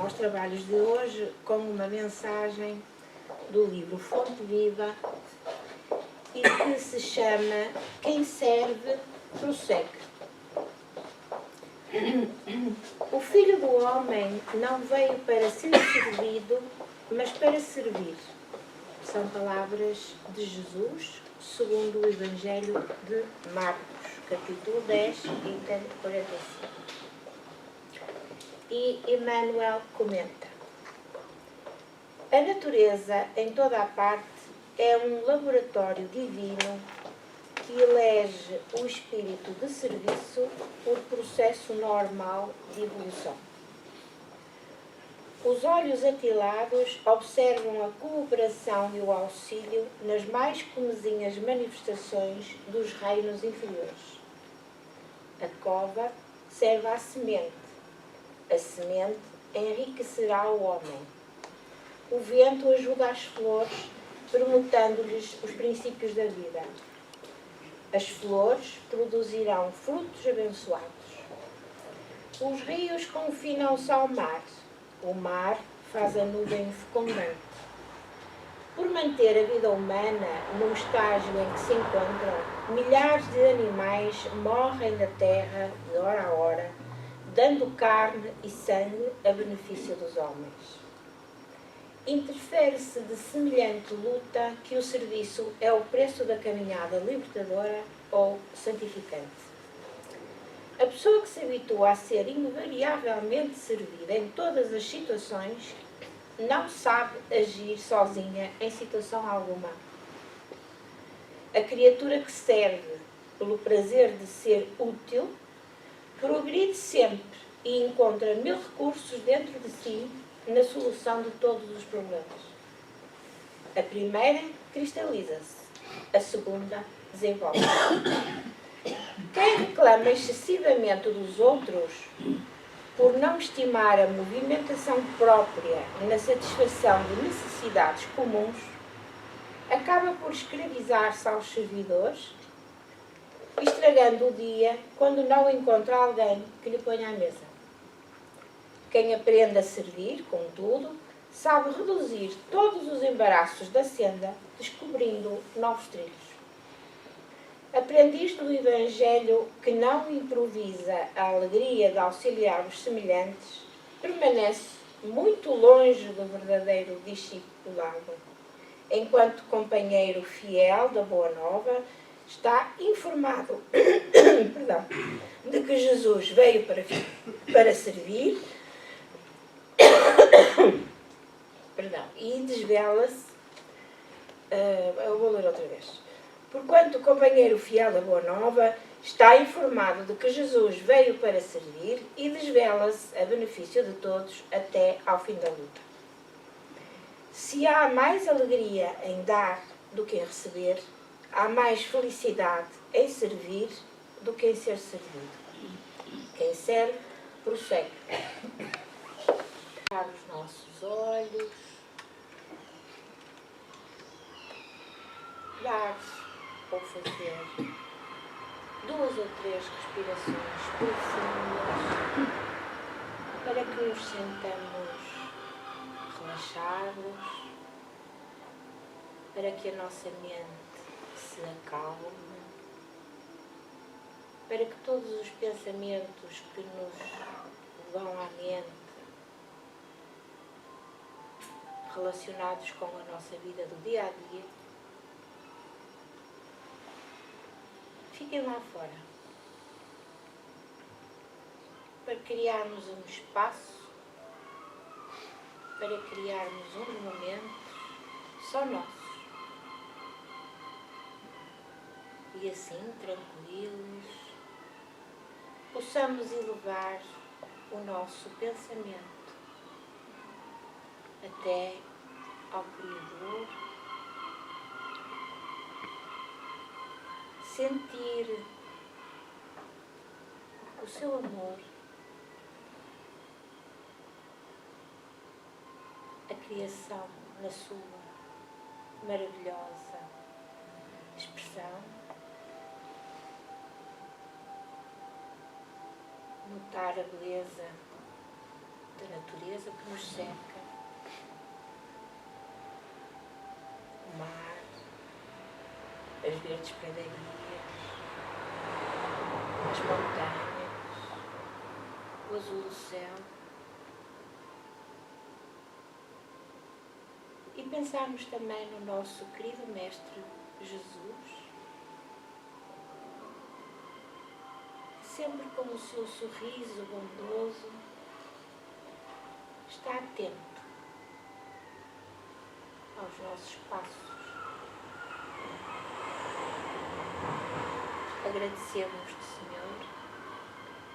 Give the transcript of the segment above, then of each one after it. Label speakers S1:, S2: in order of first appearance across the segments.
S1: aos trabalhos de hoje com uma mensagem do livro Fonte Viva e que se chama Quem serve, prossegue. O Filho do Homem não veio para ser servido, mas para servir. São palavras de Jesus, segundo o Evangelho de Marcos, capítulo 10, item 45. E Emmanuel comenta: a natureza, em toda a parte, é um laboratório divino que elege o espírito de serviço por processo normal de evolução. Os olhos atilados observam a cooperação e o auxílio nas mais comezinhas manifestações dos reinos inferiores. A cova serve à semente. A semente enriquecerá o homem. O vento ajuda as flores, permutando-lhes os princípios da vida. As flores produzirão frutos abençoados. Os rios confinam-se ao mar. O mar faz a nuvem fecundante. Por manter a vida humana no estágio em que se encontram, milhares de animais morrem na terra de hora a hora, dando carne e sangue a benefício dos homens. Interfere-se de semelhante luta que o serviço é o preço da caminhada libertadora ou santificante. A pessoa que se habitua a ser invariavelmente servida em todas as situações não sabe agir sozinha em situação alguma. A criatura que serve pelo prazer de ser útil progride sempre e encontra 1000 recursos dentro de si na solução de todos os problemas. A primeira cristaliza-se, a segunda desenvolve-se. Quem reclama excessivamente dos outros por não estimar a movimentação própria na satisfação de necessidades comuns, acaba por escravizar-se aos servidores, estragando o dia quando não encontra alguém que lhe ponha à mesa. Quem aprende a servir, contudo, sabe reduzir todos os embaraços da senda, descobrindo novos trilhos. Aprendiz do Evangelho que não improvisa a alegria de auxiliar os semelhantes, permanece muito longe do verdadeiro discipulado, enquanto companheiro fiel da Boa Nova está informado de que Jesus veio para servir e desvela-se. Eu vou ler outra vez. Porquanto o companheiro fiel da Boa Nova está informado de que Jesus veio para servir e desvela-se a benefício de todos até ao fim da luta. Se há mais alegria em dar do que em receber, há mais felicidade em servir do que em ser servido. Quem serve, prossegue. Fechar os nossos olhos. Dar ou fazer 2 ou 3 respirações profundas para que nos sentamos relaxados, para que a nossa mente se acalme, para que todos os pensamentos que nos vão à mente relacionados com a nossa vida do dia a dia fiquem lá fora, para criarmos um espaço, para criarmos um momento só nosso. E assim, tranquilos, possamos elevar o nosso pensamento até ao Criador, sentir o seu amor, a criação na sua maravilhosa expressão, notar a beleza da natureza que nos cerca, o mar, as verdes pradarias, as montanhas, o azul do céu. E pensarmos também no nosso querido Mestre Jesus, sempre com o seu sorriso bondoso, está atento aos nossos passos. Agradecemos-te, Senhor,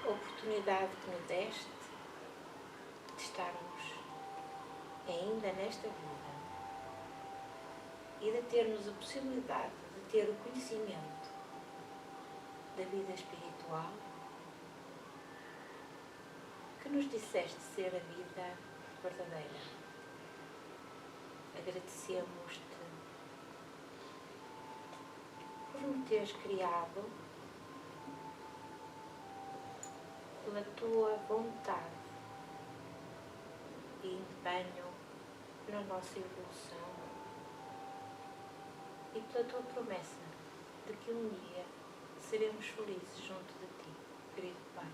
S1: a oportunidade que nos deste de estarmos ainda nesta vida e de termos a possibilidade de ter o conhecimento da vida espiritual que nos disseste ser a vida verdadeira. Agradecemos-te por me teres criado pela tua vontade e empenho na nossa evolução e pela tua promessa de que um dia seremos felizes junto de ti, querido Pai.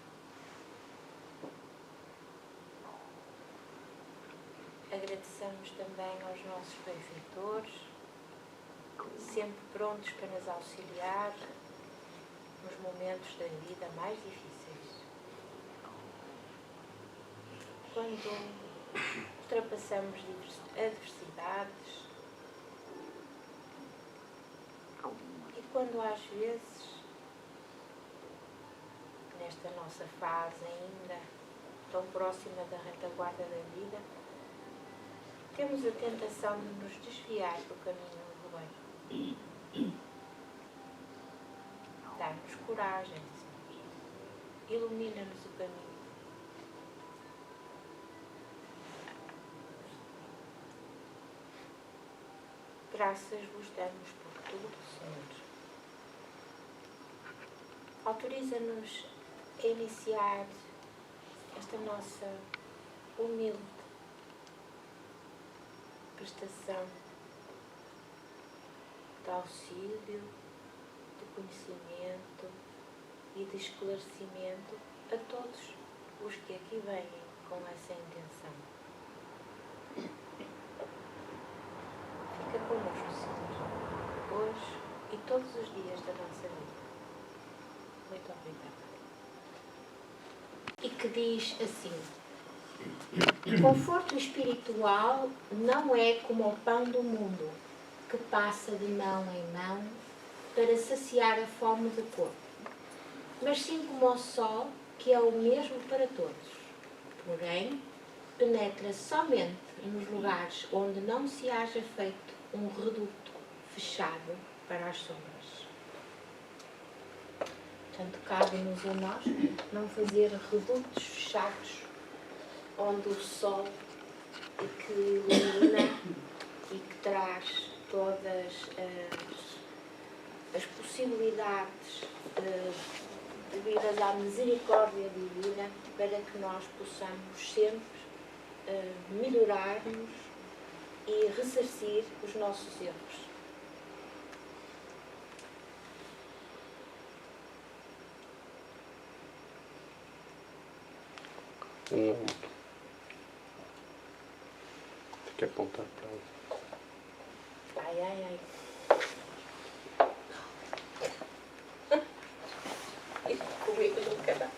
S1: Agradecemos também aos nossos benfeitores, sempre prontos para nos auxiliar nos momentos da vida mais difíceis. Quando ultrapassamos adversidades e quando às vezes, nesta nossa fase ainda tão próxima da retaguarda da vida, temos a tentação de nos desviar do caminho do bem. Dá-nos coragem, Senhor. Ilumina-nos o caminho. Graças vos damos por tudo, Senhor. Autoriza-nos a iniciar esta nossa humilde prestação de auxílio, de conhecimento e de esclarecimento a todos os que aqui vêm com essa intenção. Fica connosco, Senhor, hoje e todos os dias da nossa vida. Muito obrigada. E que diz assim: conforto espiritual não é como o pão do mundo, que passa de mão em mão para saciar a fome do corpo, mas sim como o sol, que é o mesmo para todos. Porém, penetra somente nos lugares onde não se haja feito um reduto fechado para as sombras. Portanto, cabe-nos a nós não fazer redutos fechados onde o sol que ilumina e que traz todas as possibilidades devidas à misericórdia divina para que nós possamos sempre melhorar-nos e ressarcir os nossos erros.
S2: Tem que apontar para onde?
S1: Ai, ai, ai. Comigo nunca dá.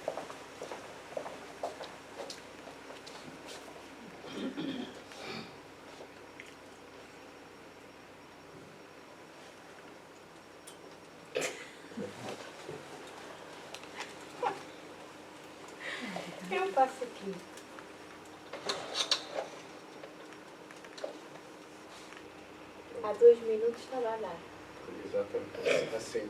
S1: Eu passo aqui. Há 2 minutos estava a dar.
S2: Exatamente, assim.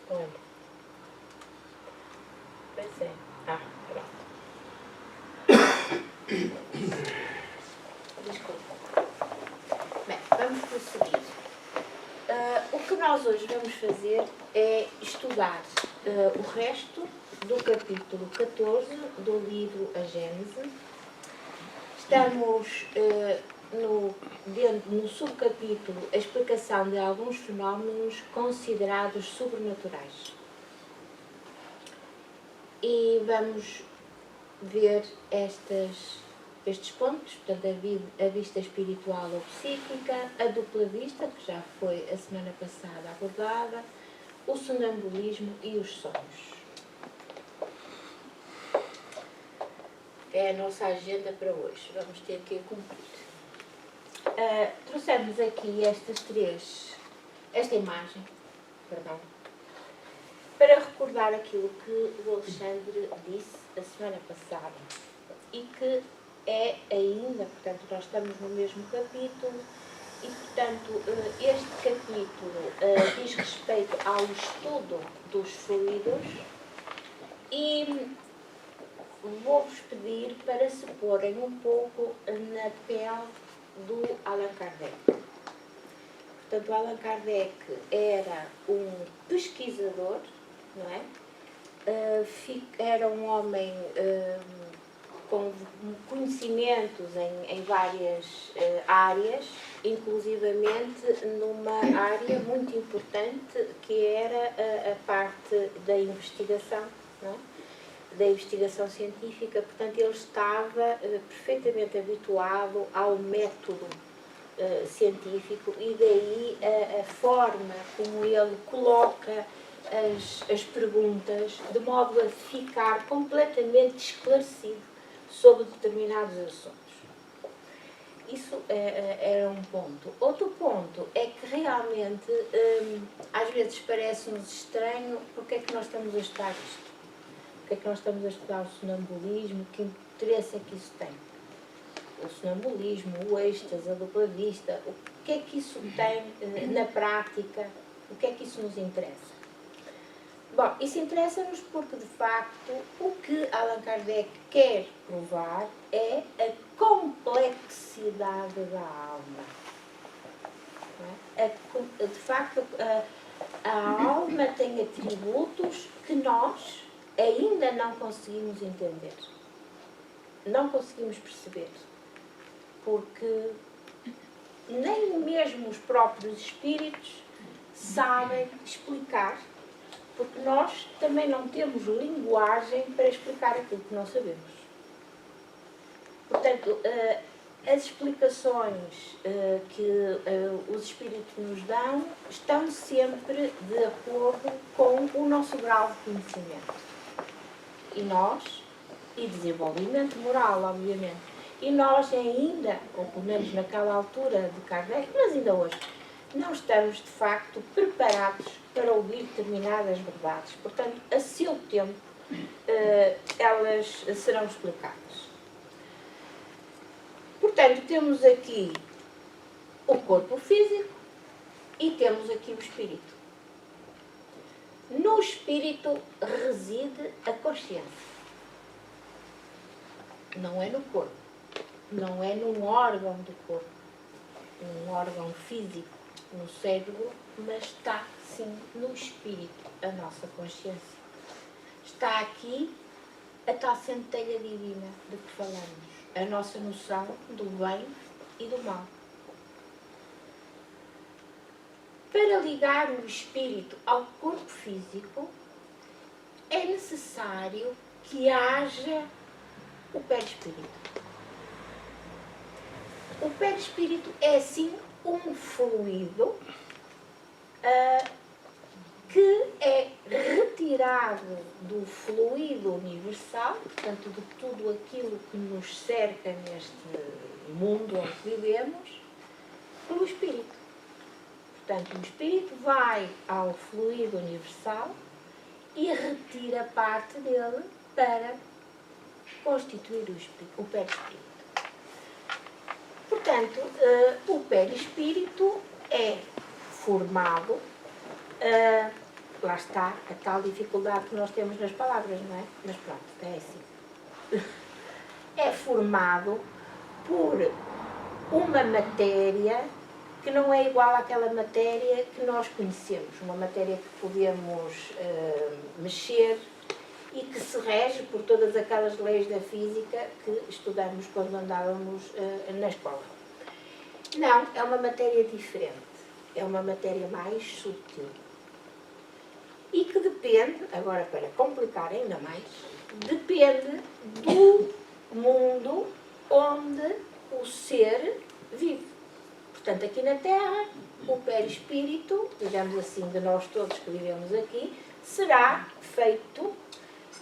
S1: Olha. Pois é. Pronto. Desculpa. Bem, vamos prosseguir. o que nós hoje vamos fazer é estudar o resto do capítulo 14 do livro A Gênese. Estamos no subcapítulo A explicação de alguns fenómenos considerados sobrenaturais. E vamos ver estes pontos, portanto, a vista espiritual ou psíquica, a dupla vista, que já foi a semana passada abordada, o sonambulismo e os sonhos. É a nossa agenda para hoje, vamos ter que cumprir. Trouxemos aqui esta imagem, para recordar aquilo que o Alexandre disse a semana passada e que é ainda, portanto, nós estamos no mesmo capítulo e, portanto, este capítulo diz respeito ao estudo dos fluidos e vou-vos pedir para se porem um pouco na pele do Allan Kardec. Portanto, Allan Kardec era um pesquisador, não é? Era um homem com conhecimentos em várias áreas, inclusivamente numa área muito importante que era a parte da investigação, não é? Da investigação científica. Portanto, ele estava perfeitamente habituado ao método científico e daí a forma como ele coloca as perguntas de modo a ficar completamente esclarecido sobre determinados assuntos. Isso era um ponto. Outro ponto é que realmente às vezes parece-nos estranho porque é que nós estamos a estudar isto. Porque é que nós estamos a estudar o sonambulismo, que interesse é que isso tem? O sonambulismo, o êxtase, a dupla vista, o que é que isso tem na prática, o que é que isso nos interessa? Bom, isso interessa-nos porque, de facto, o que Allan Kardec quer provar é a complexidade da alma. Não é? De facto, a alma tem atributos que nós ainda não conseguimos entender. Não conseguimos perceber. Porque nem mesmo os próprios espíritos sabem explicar, porque nós também não temos linguagem para explicar aquilo que não sabemos. Portanto, as explicações que os espíritos nos dão estão sempre de acordo com o nosso grau de conhecimento. E desenvolvimento moral, obviamente. E nós ainda, ou pelo menos naquela altura de Kardec, mas ainda hoje, não estamos de facto preparados para ouvir determinadas verdades. Portanto, a seu tempo, elas serão explicadas. Portanto, temos aqui o corpo físico e temos aqui o espírito. No espírito reside a consciência. Não é no corpo. Não é num órgão do corpo, num órgão físico, no cérebro, mas está, sim, no espírito, a nossa consciência. Está aqui a tal centelha divina de que falamos, a nossa noção do bem e do mal. Para ligar o espírito ao corpo físico, é necessário que haja o perispírito. O perispírito é, sim, um fluido que é retirado do fluido universal, portanto, de tudo aquilo que nos cerca neste mundo onde vivemos, pelo espírito. Portanto, o espírito vai ao fluido universal e retira parte dele para constituir o perispírito. Portanto, o perispírito é formado, lá está a tal dificuldade que nós temos nas palavras, não é? Mas pronto, é assim. É formado por uma matéria que não é igual àquela matéria que nós conhecemos, uma matéria que podemos mexer e que se rege por todas aquelas leis da física que estudamos quando andávamos na escola. Não, é uma matéria diferente, é uma matéria mais sutil e que depende, agora para complicar ainda mais, depende do mundo onde o ser vive. Portanto, aqui na Terra, o perispírito, digamos assim, de nós todos que vivemos aqui, será feito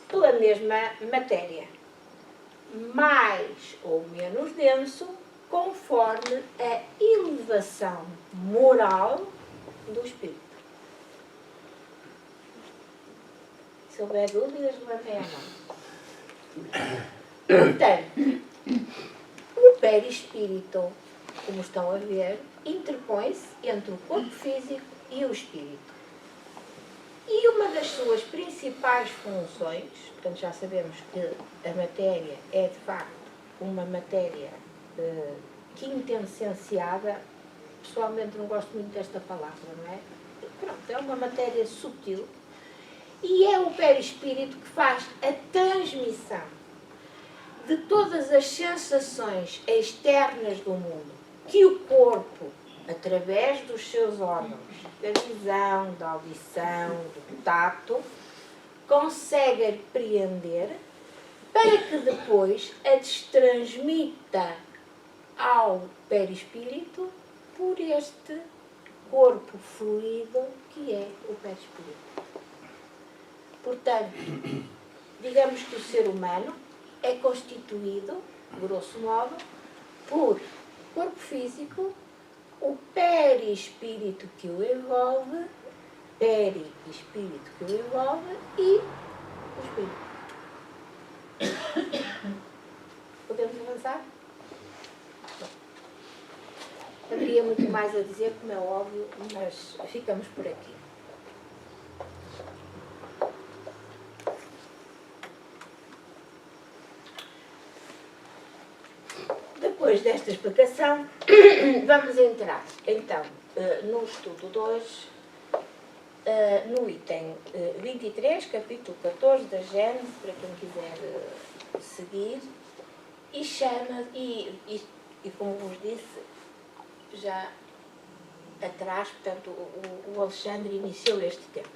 S1: pela mesma matéria, mais ou menos denso, conforme a elevação moral do espírito. Se houver dúvidas, levantem a mão. Portanto, o perispírito, como estão a ver, interpõe-se entre o corpo físico e o espírito. E uma das suas principais funções, portanto já sabemos que a matéria é de facto uma matéria quintessenciada, pessoalmente não gosto muito desta palavra, não é? Pronto, é uma matéria sutil e é o perispírito que faz a transmissão de todas as sensações externas do mundo que o corpo, através dos seus órgãos, da visão, da audição, do tato, consegue apreender para que depois a destransmita ao perispírito por este corpo fluido que é o perispírito. Portanto, digamos que o ser humano é constituído, grosso modo, por corpo físico, o perispírito que o envolve, perispírito que o envolve e o espírito. Podemos avançar? Haveria muito mais a dizer, como é óbvio, mas ficamos por aqui. Depois desta explicação, vamos entrar, então, no estudo 2, no item 23, capítulo 14 da Gênesis, para quem quiser seguir, e chama, e como vos disse, já atrás, portanto, o Alexandre iniciou este tema.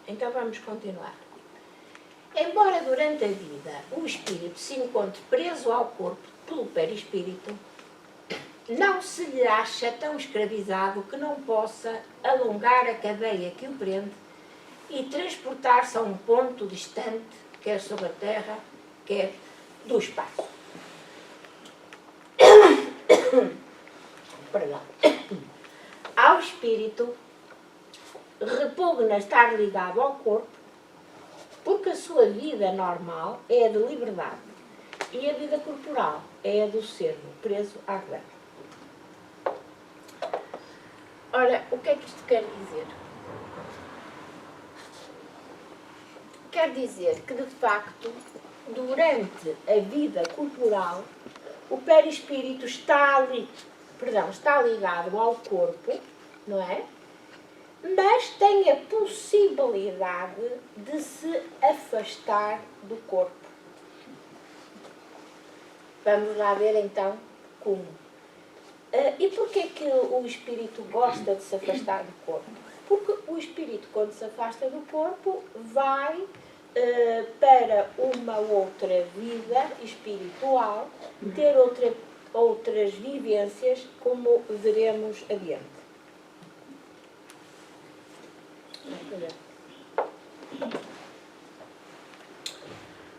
S1: Então vamos continuar. Embora durante a vida o espírito se encontre preso ao corpo pelo perispírito, não se lhe acha tão escravizado que não possa alongar a cadeia que o prende e transportar-se a um ponto distante, quer sobre a terra, quer do espaço. Perdão. Ao espírito repugna estar ligado ao corpo, porque a sua vida normal é a de liberdade e a vida corporal é a do servo preso à glândula. Ora, o que é que isto quer dizer? Quer dizer que, de facto, durante a vida corporal, o perispírito está ligado ao corpo, não é? Mas tem a possibilidade de se afastar do corpo. Vamos lá ver então como. E porquê que o espírito gosta de se afastar do corpo? Porque o espírito, quando se afasta do corpo, vai para uma outra vida espiritual, ter outras vivências, como veremos adiante.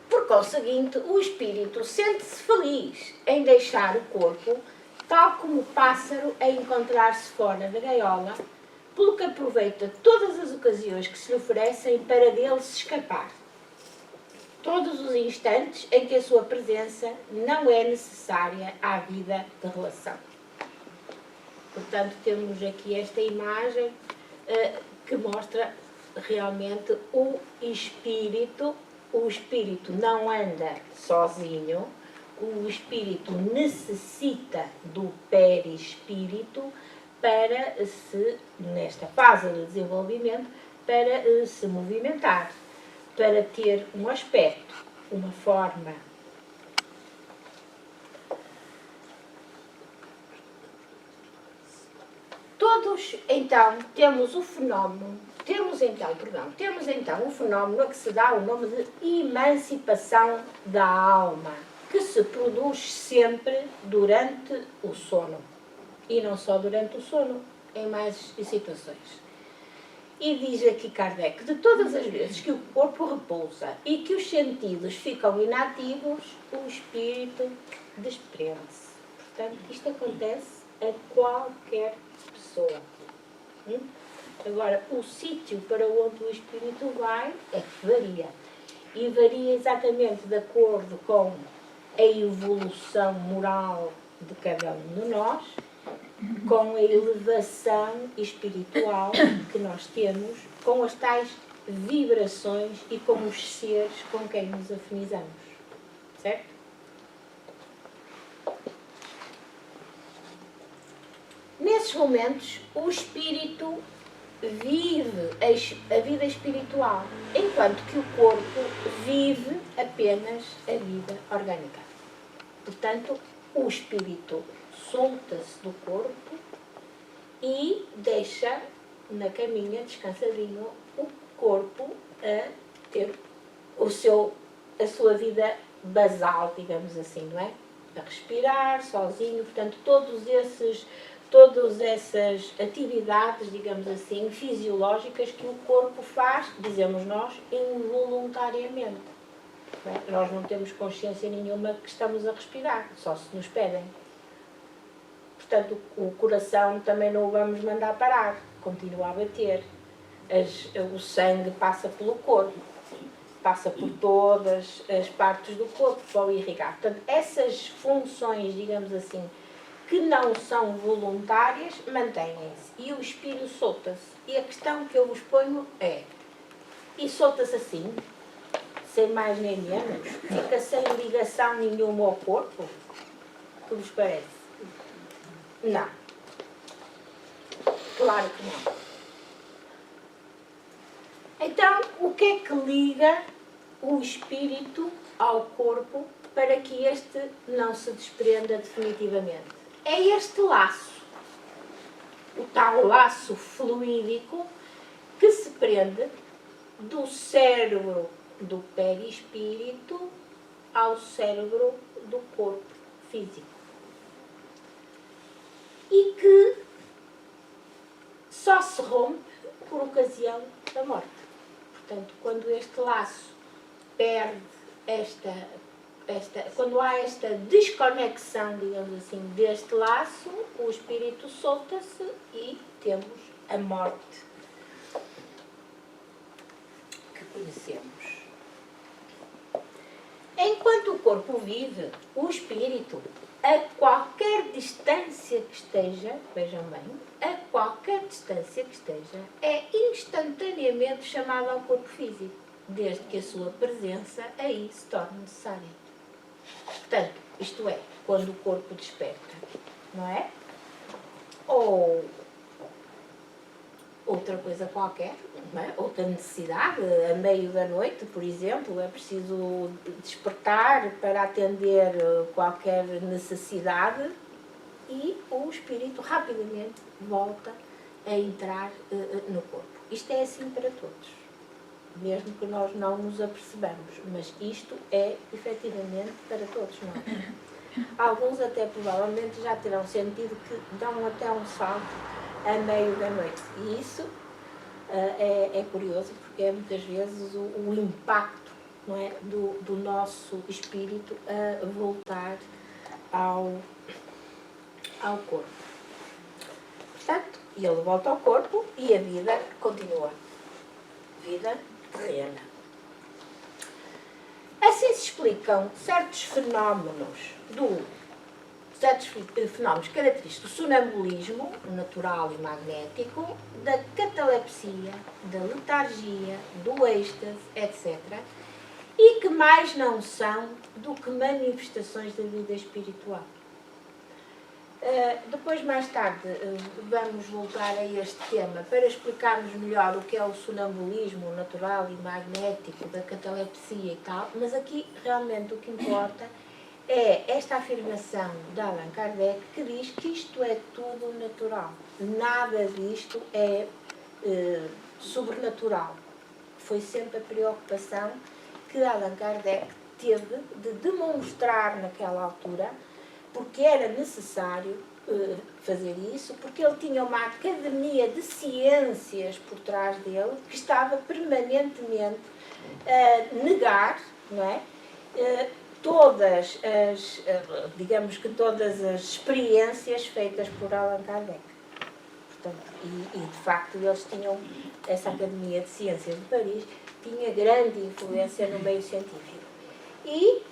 S1: Por conseguinte, o espírito sente-se feliz em deixar o corpo, tal como o pássaro a encontrar-se fora da gaiola, pelo que aproveita todas as ocasiões que se lhe oferecem para dele se escapar. Todos os instantes em que a sua presença não é necessária à vida de relação. Portanto, temos aqui esta imagem que mostra realmente o espírito. O espírito não anda sozinho, o espírito necessita do perispírito para se, nesta fase de desenvolvimento, para se movimentar, para ter um aspecto, uma forma. Todos, então, temos o fenómeno, temos então o fenómeno a que se dá o nome de emancipação da alma, que se produz sempre durante o sono. E não só durante o sono, em mais situações. E diz aqui Kardec, de todas as vezes que o corpo repousa e que os sentidos ficam inativos, o espírito desprende-se. Portanto, isto acontece a qualquer pessoa. Agora, o sítio para onde o espírito vai é que varia. E varia exatamente de acordo com a evolução moral de cada um de nós, com a elevação espiritual que nós temos, com as tais vibrações e com os seres com quem nos afinizamos. Certo? Nesses momentos, o espírito vive a vida espiritual, enquanto que o corpo vive apenas a vida orgânica. Portanto, o espírito solta-se do corpo e deixa na caminha, descansadinho, o corpo a ter a sua vida basal, digamos assim, não é? A respirar sozinho, portanto, todas essas atividades, digamos assim, fisiológicas que o corpo faz, dizemos nós, involuntariamente. Não é? Nós não temos consciência nenhuma que estamos a respirar, só se nos pedem. Portanto, o coração também não o vamos mandar parar, continua a bater. O sangue passa pelo corpo, passa por todas as partes do corpo para o irrigar. Portanto, essas funções, digamos assim, que não são voluntárias, mantêm-se. E o espírito solta-se. E a questão que eu vos ponho é, e solta-se assim, sem mais nem menos, fica sem ligação nenhuma ao corpo? O que vos parece? Não. Claro que não. Então, o que é que liga o espírito ao corpo para que este não se desprenda definitivamente? É este laço, o tal laço fluídico que se prende do cérebro do perispírito ao cérebro do corpo físico. E que só se rompe por ocasião da morte. Portanto, quando este laço perde quando há esta desconexão, digamos assim, deste laço, o espírito solta-se e temos a morte que conhecemos. Enquanto o corpo vive, o espírito, a qualquer distância que esteja, vejam bem, a qualquer distância que esteja, é instantaneamente chamado ao corpo físico, desde que a sua presença aí se torne necessária. Portanto, isto é, quando o corpo desperta, não é? Ou outra coisa qualquer, não é? Outra necessidade, a meio da noite, por exemplo, é preciso despertar para atender qualquer necessidade e o espírito rapidamente volta a entrar no corpo. Isto é assim para todos. Mesmo que nós não nos apercebamos, mas isto é efetivamente para todos nós. Alguns até provavelmente já terão sentido que dão até um salto a meio da noite. E isso é curioso, porque é muitas vezes o impacto, não é, do nosso espírito a voltar ao corpo. Portanto, ele volta ao corpo e a vida continua. Vida terrena. Assim se explicam certos fenómenos característicos do sonambulismo natural e magnético, da catalepsia, da letargia, do êxtase, etc., e que mais não são do que manifestações da vida espiritual. Depois, mais tarde, vamos voltar a este tema para explicarmos melhor o que é o sonambulismo natural e magnético, da catalepsia e tal, mas aqui realmente o que importa é esta afirmação de Allan Kardec que diz que isto é tudo natural. Nada disto é sobrenatural. Foi sempre a preocupação que Allan Kardec teve de demonstrar naquela altura, porque era necessário fazer isso, porque ele tinha uma academia de ciências por trás dele que estava permanentemente a negar, não é? Todas as, digamos que todas as experiências feitas por Allan Kardec. Portanto, e de facto eles tinham, essa Academia de Ciências de Paris tinha grande influência no meio científico. E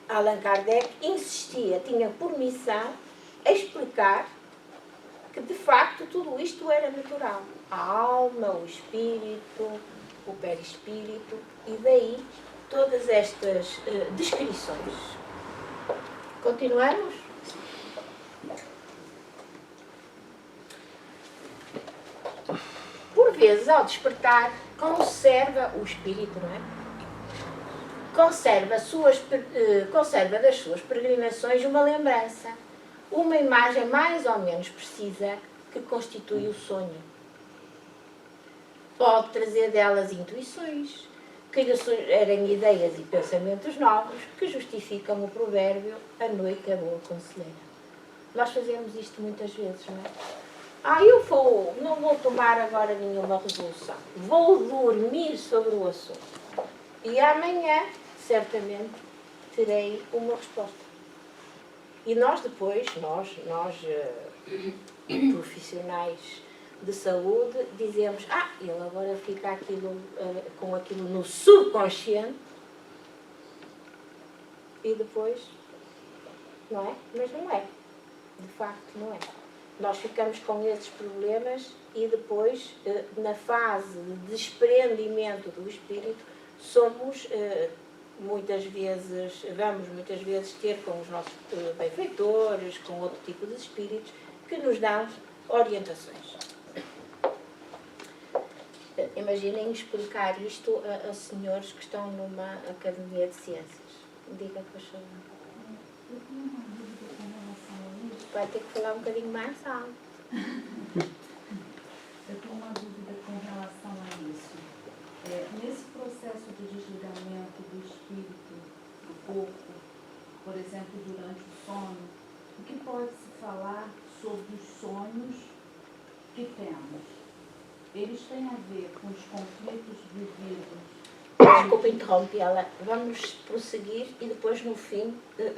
S1: Allan Kardec insistia, tinha por missão explicar que de facto tudo isto era natural. A alma, o espírito, o perispírito, e daí todas estas descrições. Continuamos? Por vezes, ao despertar, conserva o espírito, não é? Conserva das suas peregrinações uma lembrança, uma imagem mais ou menos precisa que constitui o sonho. Pode trazer delas intuições, que lhe sugerem ideias e pensamentos novos que justificam o provérbio "a noite é boa conselheira". Nós fazemos isto muitas vezes, não é? Eu não vou tomar agora nenhuma resolução. Vou dormir sobre o assunto. E amanhã, certamente, terei uma resposta. E nós depois, nós profissionais de saúde, dizemos, ele agora fica com aquilo no subconsciente, e depois, não é? Mas não é. De facto, não é. Nós ficamos com esses problemas e depois, na fase de desprendimento do espírito, vamos muitas vezes ter com os nossos benfeitores, com outro tipo de espíritos, que nos dão orientações. Imaginem explicar isto a senhores que estão numa academia de ciências. Diga, por favor. Vai ter que falar um bocadinho mais alto.
S3: Eu tenho uma dúvida com relação a isso. Nesse processo de desligamento do espírito do corpo, por exemplo, durante o sono, o que pode-se falar sobre os sonhos que temos? Eles têm a ver com os conflitos vividos?
S1: Desculpa interrompê-la. Vamos prosseguir e depois, no fim,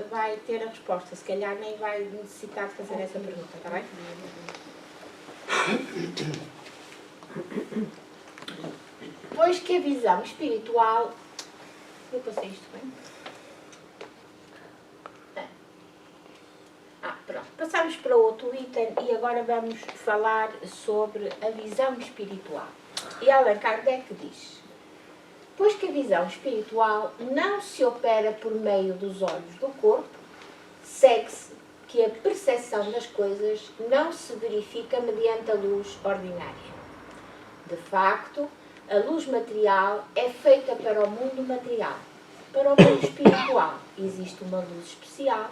S1: vai ter a resposta. Se calhar nem vai necessitar de fazer essa pergunta, está bem? Pois que a visão espiritual... Eu passei isto bem? Pronto. Passamos para outro item e agora vamos falar sobre a visão espiritual. E Allan Kardec diz: pois que a visão espiritual não se opera por meio dos olhos do corpo, segue-se que a percepção das coisas não se verifica mediante a luz ordinária. De facto, a luz material é feita para o mundo material. Para o mundo espiritual existe uma luz especial,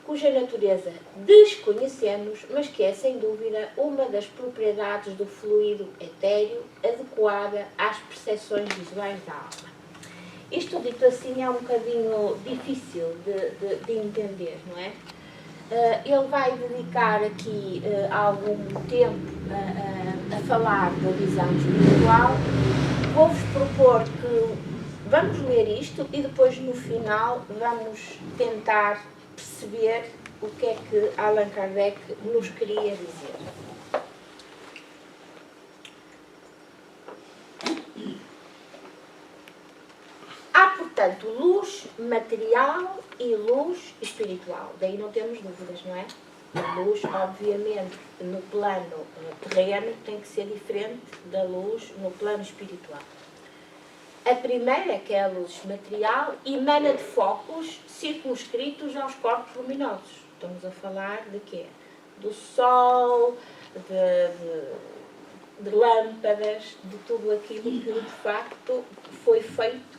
S1: cuja natureza desconhecemos, mas que é, sem dúvida, uma das propriedades do fluido etéreo adequada às percepções visuais da alma. Isto, dito assim, é um bocadinho difícil de entender, não é? Ele vai dedicar aqui algum tempo a falar da visão espiritual. Vou-vos propor que vamos ler isto e depois, no final, vamos tentar perceber o que é que Allan Kardec nos queria dizer. Há, portanto, luz material e luz espiritual. Daí não temos dúvidas, não é? A luz, obviamente, no plano terreno tem que ser diferente da luz no plano espiritual. A primeira, que é a luz material, emana de focos circunscritos aos corpos luminosos. Estamos a falar de quê? Do sol, de lâmpadas, de tudo aquilo que de facto foi feito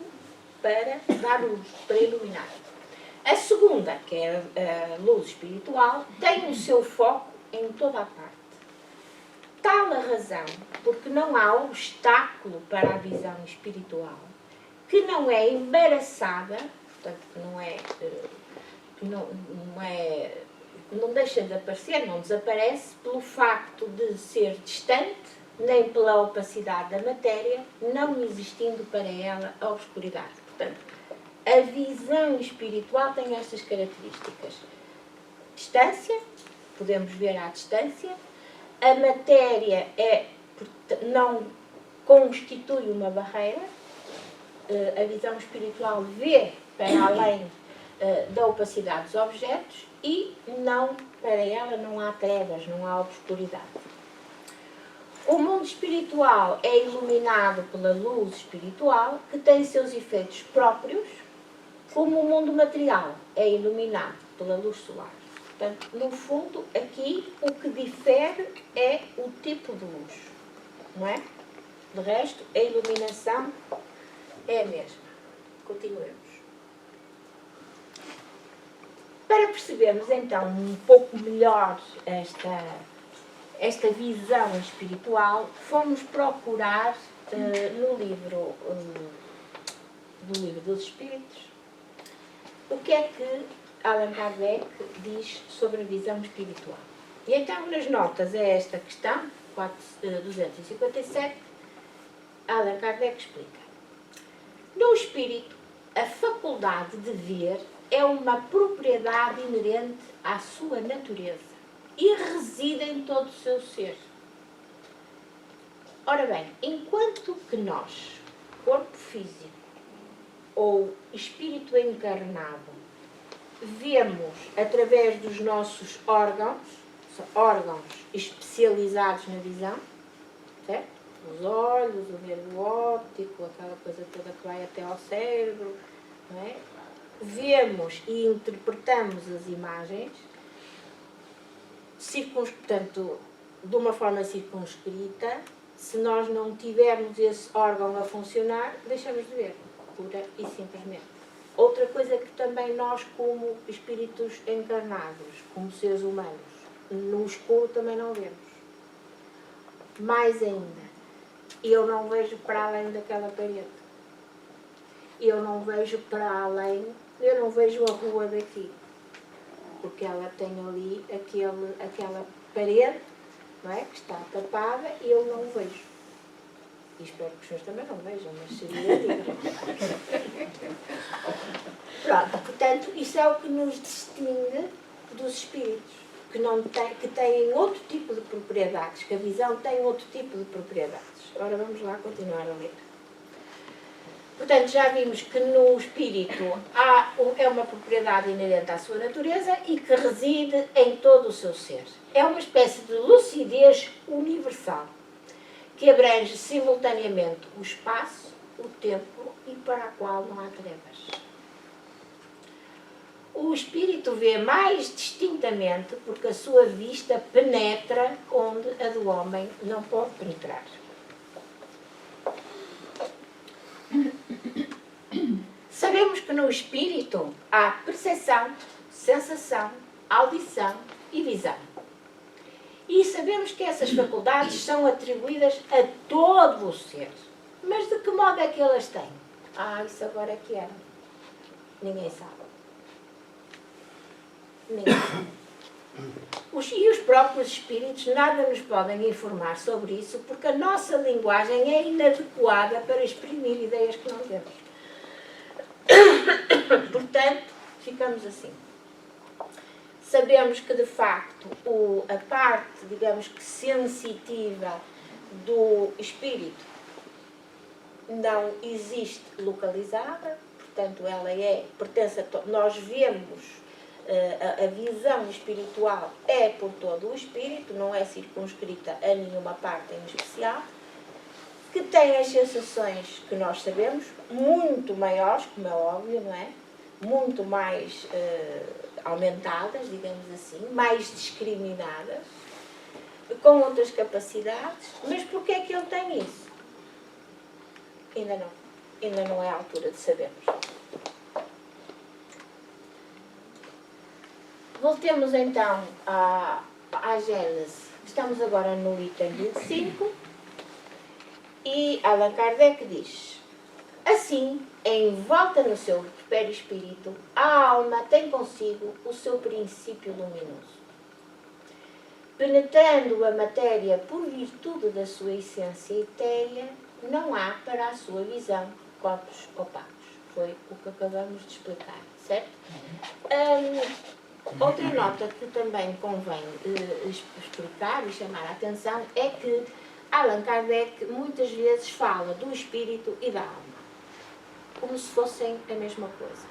S1: para dar luz, para iluminar. A segunda, que é a luz espiritual, tem o seu foco em toda a parte. Tal a razão, porque não há obstáculo para a visão espiritual, que não é embaraçada, portanto, não deixa de aparecer, não desaparece pelo facto de ser distante, nem pela opacidade da matéria, não existindo para ela a obscuridade. Portanto, a visão espiritual tem estas características. Distância, podemos ver à distância. A matéria não constitui uma barreira. A visão espiritual vê para além da opacidade dos objetos e para ela não há trevas, não há obscuridade. O mundo espiritual é iluminado pela luz espiritual, que tem seus efeitos próprios, como o mundo material é iluminado pela luz solar. Portanto, no fundo, aqui o que difere é o tipo de luz, não é? De resto, a iluminação é a mesma. Continuemos. Para percebermos então um pouco melhor esta visão espiritual, fomos procurar no livro do Livro dos Espíritos o que é que Allan Kardec diz sobre a visão espiritual. E então, nas notas a esta questão, 257, Allan Kardec explica: no espírito, a faculdade de ver é uma propriedade inerente à sua natureza e reside em todo o seu ser. Ora bem, enquanto que nós, corpo físico ou espírito encarnado, vemos através dos nossos órgãos especializados na visão, certo? Os olhos, o nervo óptico, aquela coisa toda que vai até ao cérebro, não é? Vemos e interpretamos as imagens, portanto, de uma forma circunscrita. Se nós não tivermos esse órgão a funcionar, deixamos de ver, pura e simplesmente. Outra coisa que também nós, como espíritos encarnados, como seres humanos, no escuro também não vemos. Mais ainda, eu não vejo para além daquela parede. Eu não vejo para além, eu não vejo a rua daqui. Porque ela tem ali aquela parede, não é, que está tapada e eu não vejo. E espero que os senhores também não vejam, mas seria livre. Pronto, portanto, isso é o que nos distingue dos espíritos, que têm outro tipo de propriedades, que a visão tem outro tipo de propriedades. Agora vamos lá continuar a ler. Portanto, já vimos que no espírito é uma propriedade inerente à sua natureza e que reside em todo o seu ser. É uma espécie de lucidez universal, que abrange simultaneamente o espaço, o tempo e para a qual não há trevas. O espírito vê mais distintamente porque a sua vista penetra onde a do homem não pode penetrar. Sabemos que no espírito há percepção, sensação, audição e visão. E sabemos que essas faculdades são atribuídas a todo o ser. Mas de que modo é que elas têm? Isso agora é que era. Ninguém sabe. Ninguém sabe. E os próprios espíritos nada nos podem informar sobre isso, porque a nossa linguagem é inadequada para exprimir ideias que não temos. Portanto, ficamos assim. Sabemos que, de facto, a parte, digamos que sensitiva do espírito não existe localizada, portanto, ela pertence a nós vemos a visão espiritual é por todo o espírito, não é circunscrita a nenhuma parte em especial, que tem as sensações que nós sabemos, muito maiores, como é óbvio, não é? Muito mais aumentadas, digamos assim, mais discriminadas, com outras capacidades, mas porquê é que ele tem isso? Ainda não é a altura de sabermos. Voltemos então à Gênese. Estamos agora no item 25 e Allan Kardec diz: assim, envolta no seu perispírito, a alma tem consigo o seu princípio luminoso. Penetrando a matéria por virtude da sua essência etérea, não há para a sua visão corpos opacos. Foi o que acabamos de explicar, certo? Outra nota que também convém explicar e chamar a atenção é que Allan Kardec muitas vezes fala do espírito e da alma, como se fossem a mesma coisa.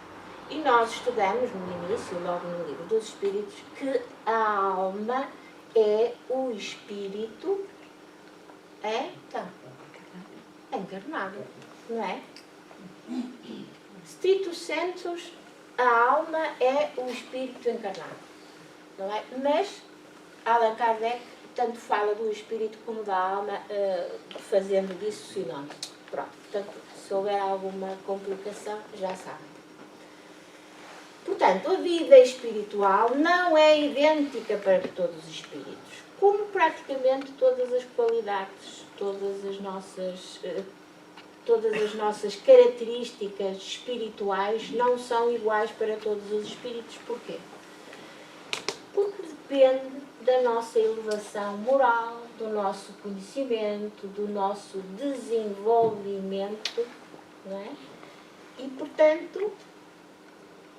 S1: E nós estudamos no início, logo no livro dos espíritos, que a alma é o espírito encarnado, não é? Stricto sensus, a alma é o espírito encarnado, não é? Mas Allan Kardec tanto fala do espírito como da alma, fazendo disso sinónimo. Pronto, portanto, se houver alguma complicação, já sabem. Portanto, a vida espiritual não é idêntica para todos os espíritos, como praticamente todas as qualidades, todas as nossas características espirituais não são iguais para todos os espíritos. Porquê? Porque depende da nossa elevação moral, do nosso conhecimento, do nosso desenvolvimento, não é? E, portanto,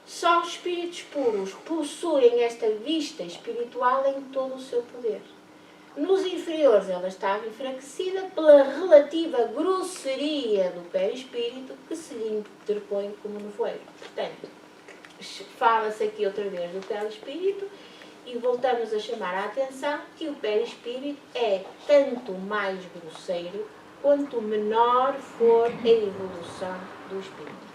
S1: só os espíritos puros possuem esta vista espiritual em todo o seu poder. Nos inferiores ela estava enfraquecida pela relativa grosseria do perispírito que se lhe interpõe como nevoeiro. Portanto, fala-se aqui outra vez do perispírito e voltamos a chamar a atenção que o perispírito é tanto mais grosseiro quanto menor for a evolução do espírito.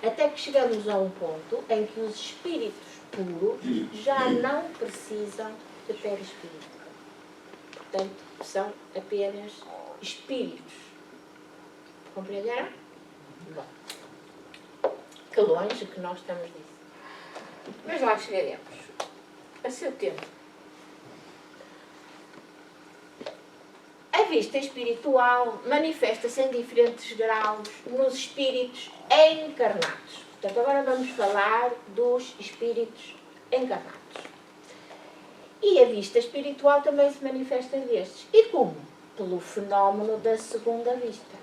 S1: Até que chegamos a um ponto em que os espíritos puros já não precisam de perispírito. Portanto, são apenas espíritos. Compreenderam? Bom. Que longe que nós estamos disso. Mas lá chegaremos. A seu tempo. A vista espiritual manifesta-se em diferentes graus nos espíritos encarnados. Portanto, agora vamos falar dos espíritos encarnados. E a vista espiritual também se manifesta destes. E como? Pelo fenómeno da segunda vista.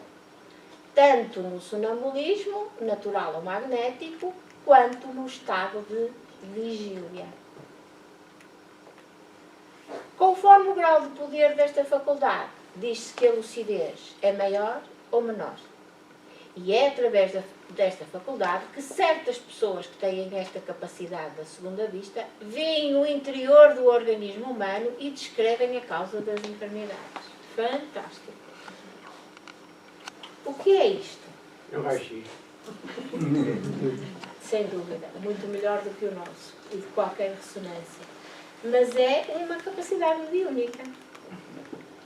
S1: Tanto no sonambulismo, natural ou magnético, quanto no estado de vigília. Conforme o grau de poder desta faculdade, diz-se que a lucidez é maior ou menor. E é através desta faculdade que certas pessoas que têm esta capacidade da segunda vista veem o interior do organismo humano e descrevem a causa das enfermidades. Fantástico! O que é isto?
S2: É o raio-x.
S1: Sem dúvida, muito melhor do que o nosso e de qualquer ressonância. Mas é uma capacidade mediúnica,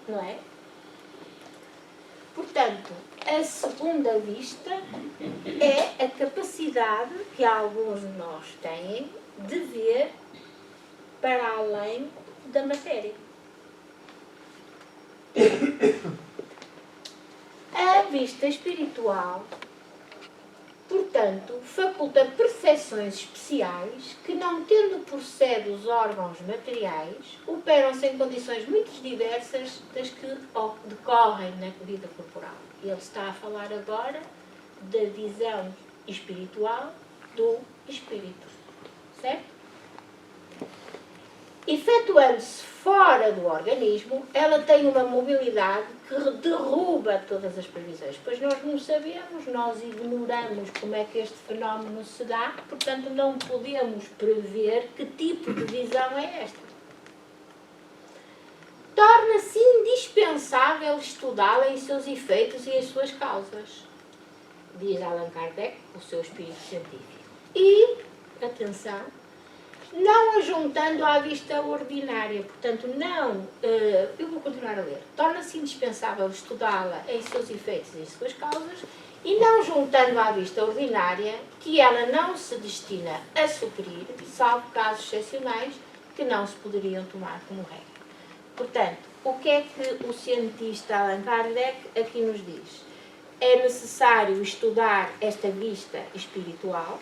S1: não é? Portanto, a segunda vista é a capacidade que alguns de nós têm de ver para além da matéria. A vista espiritual, portanto, faculta percepções especiais que, não tendo por sede os órgãos materiais, operam-se em condições muito diversas das que decorrem na vida corporal. Ele está a falar agora da visão espiritual do espírito, certo? Efetuando-se fora do organismo, ela tem uma mobilidade que derruba todas as previsões. Pois nós não sabemos, nós ignoramos como é que este fenómeno se dá, portanto não podemos prever que tipo de visão é esta. Torna-se indispensável estudá-la em seus efeitos e em suas causas, diz Allan Kardec, o seu espírito científico. E, atenção, não a juntando à vista ordinária. Portanto, não, eu vou continuar a ler. Torna-se indispensável estudá-la em seus efeitos e suas causas, e não juntando à vista ordinária, que ela não se destina a suprir, salvo casos excepcionais que não se poderiam tomar como regra. Portanto, o que é que o cientista Allan Kardec aqui nos diz? É necessário estudar esta vista espiritual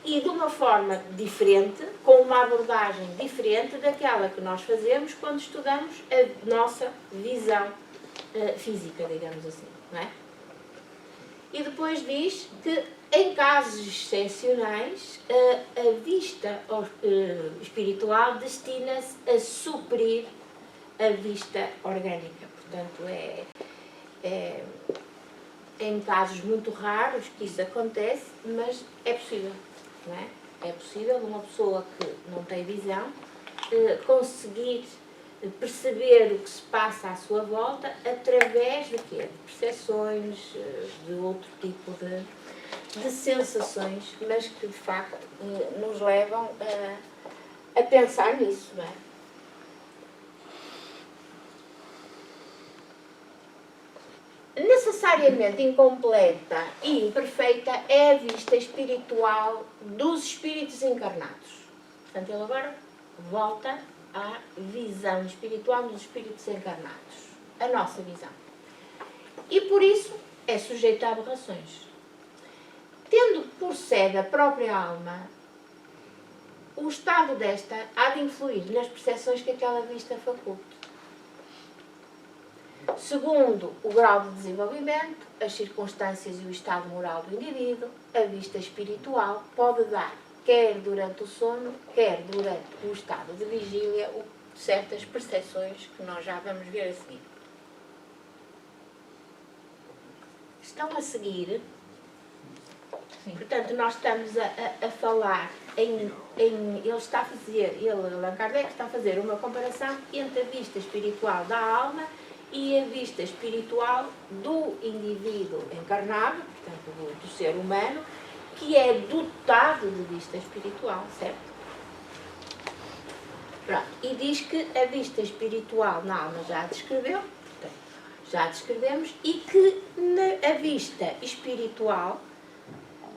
S1: e de uma forma diferente, com uma abordagem diferente daquela que nós fazemos quando estudamos a nossa visão física, digamos assim, não é? E depois diz que, em casos excepcionais, a vista espiritual destina-se a suprir a vista orgânica. Portanto, é em casos muito raros que isso acontece, mas é possível, não é? É possível uma pessoa que não tem visão conseguir perceber o que se passa à sua volta através de quê? De percepções, de outro tipo de sensações, mas que de facto nos levam a pensar nisso, não é? Necessariamente incompleta e imperfeita é a vista espiritual dos espíritos encarnados. Portanto, ele agora volta à visão espiritual dos espíritos encarnados, a nossa visão. E por isso é sujeita a aberrações. Tendo por sede a própria alma, o estado desta há de influir nas percepções que aquela vista faculta. Segundo o grau de desenvolvimento, as circunstâncias e o estado moral do indivíduo, a vista espiritual pode dar, quer durante o sono, quer durante o estado de vigília, certas percepções que nós já vamos ver a seguir. Estão a seguir, portanto, nós estamos a falar ele está a fazer, Allan Kardec está a fazer uma comparação entre a vista espiritual da alma e a vista espiritual do indivíduo encarnado, portanto, do ser humano, que é dotado de vista espiritual, certo? Pronto. E diz que a vista espiritual na alma já a descreveu, portanto, já a descrevemos, e que a vista espiritual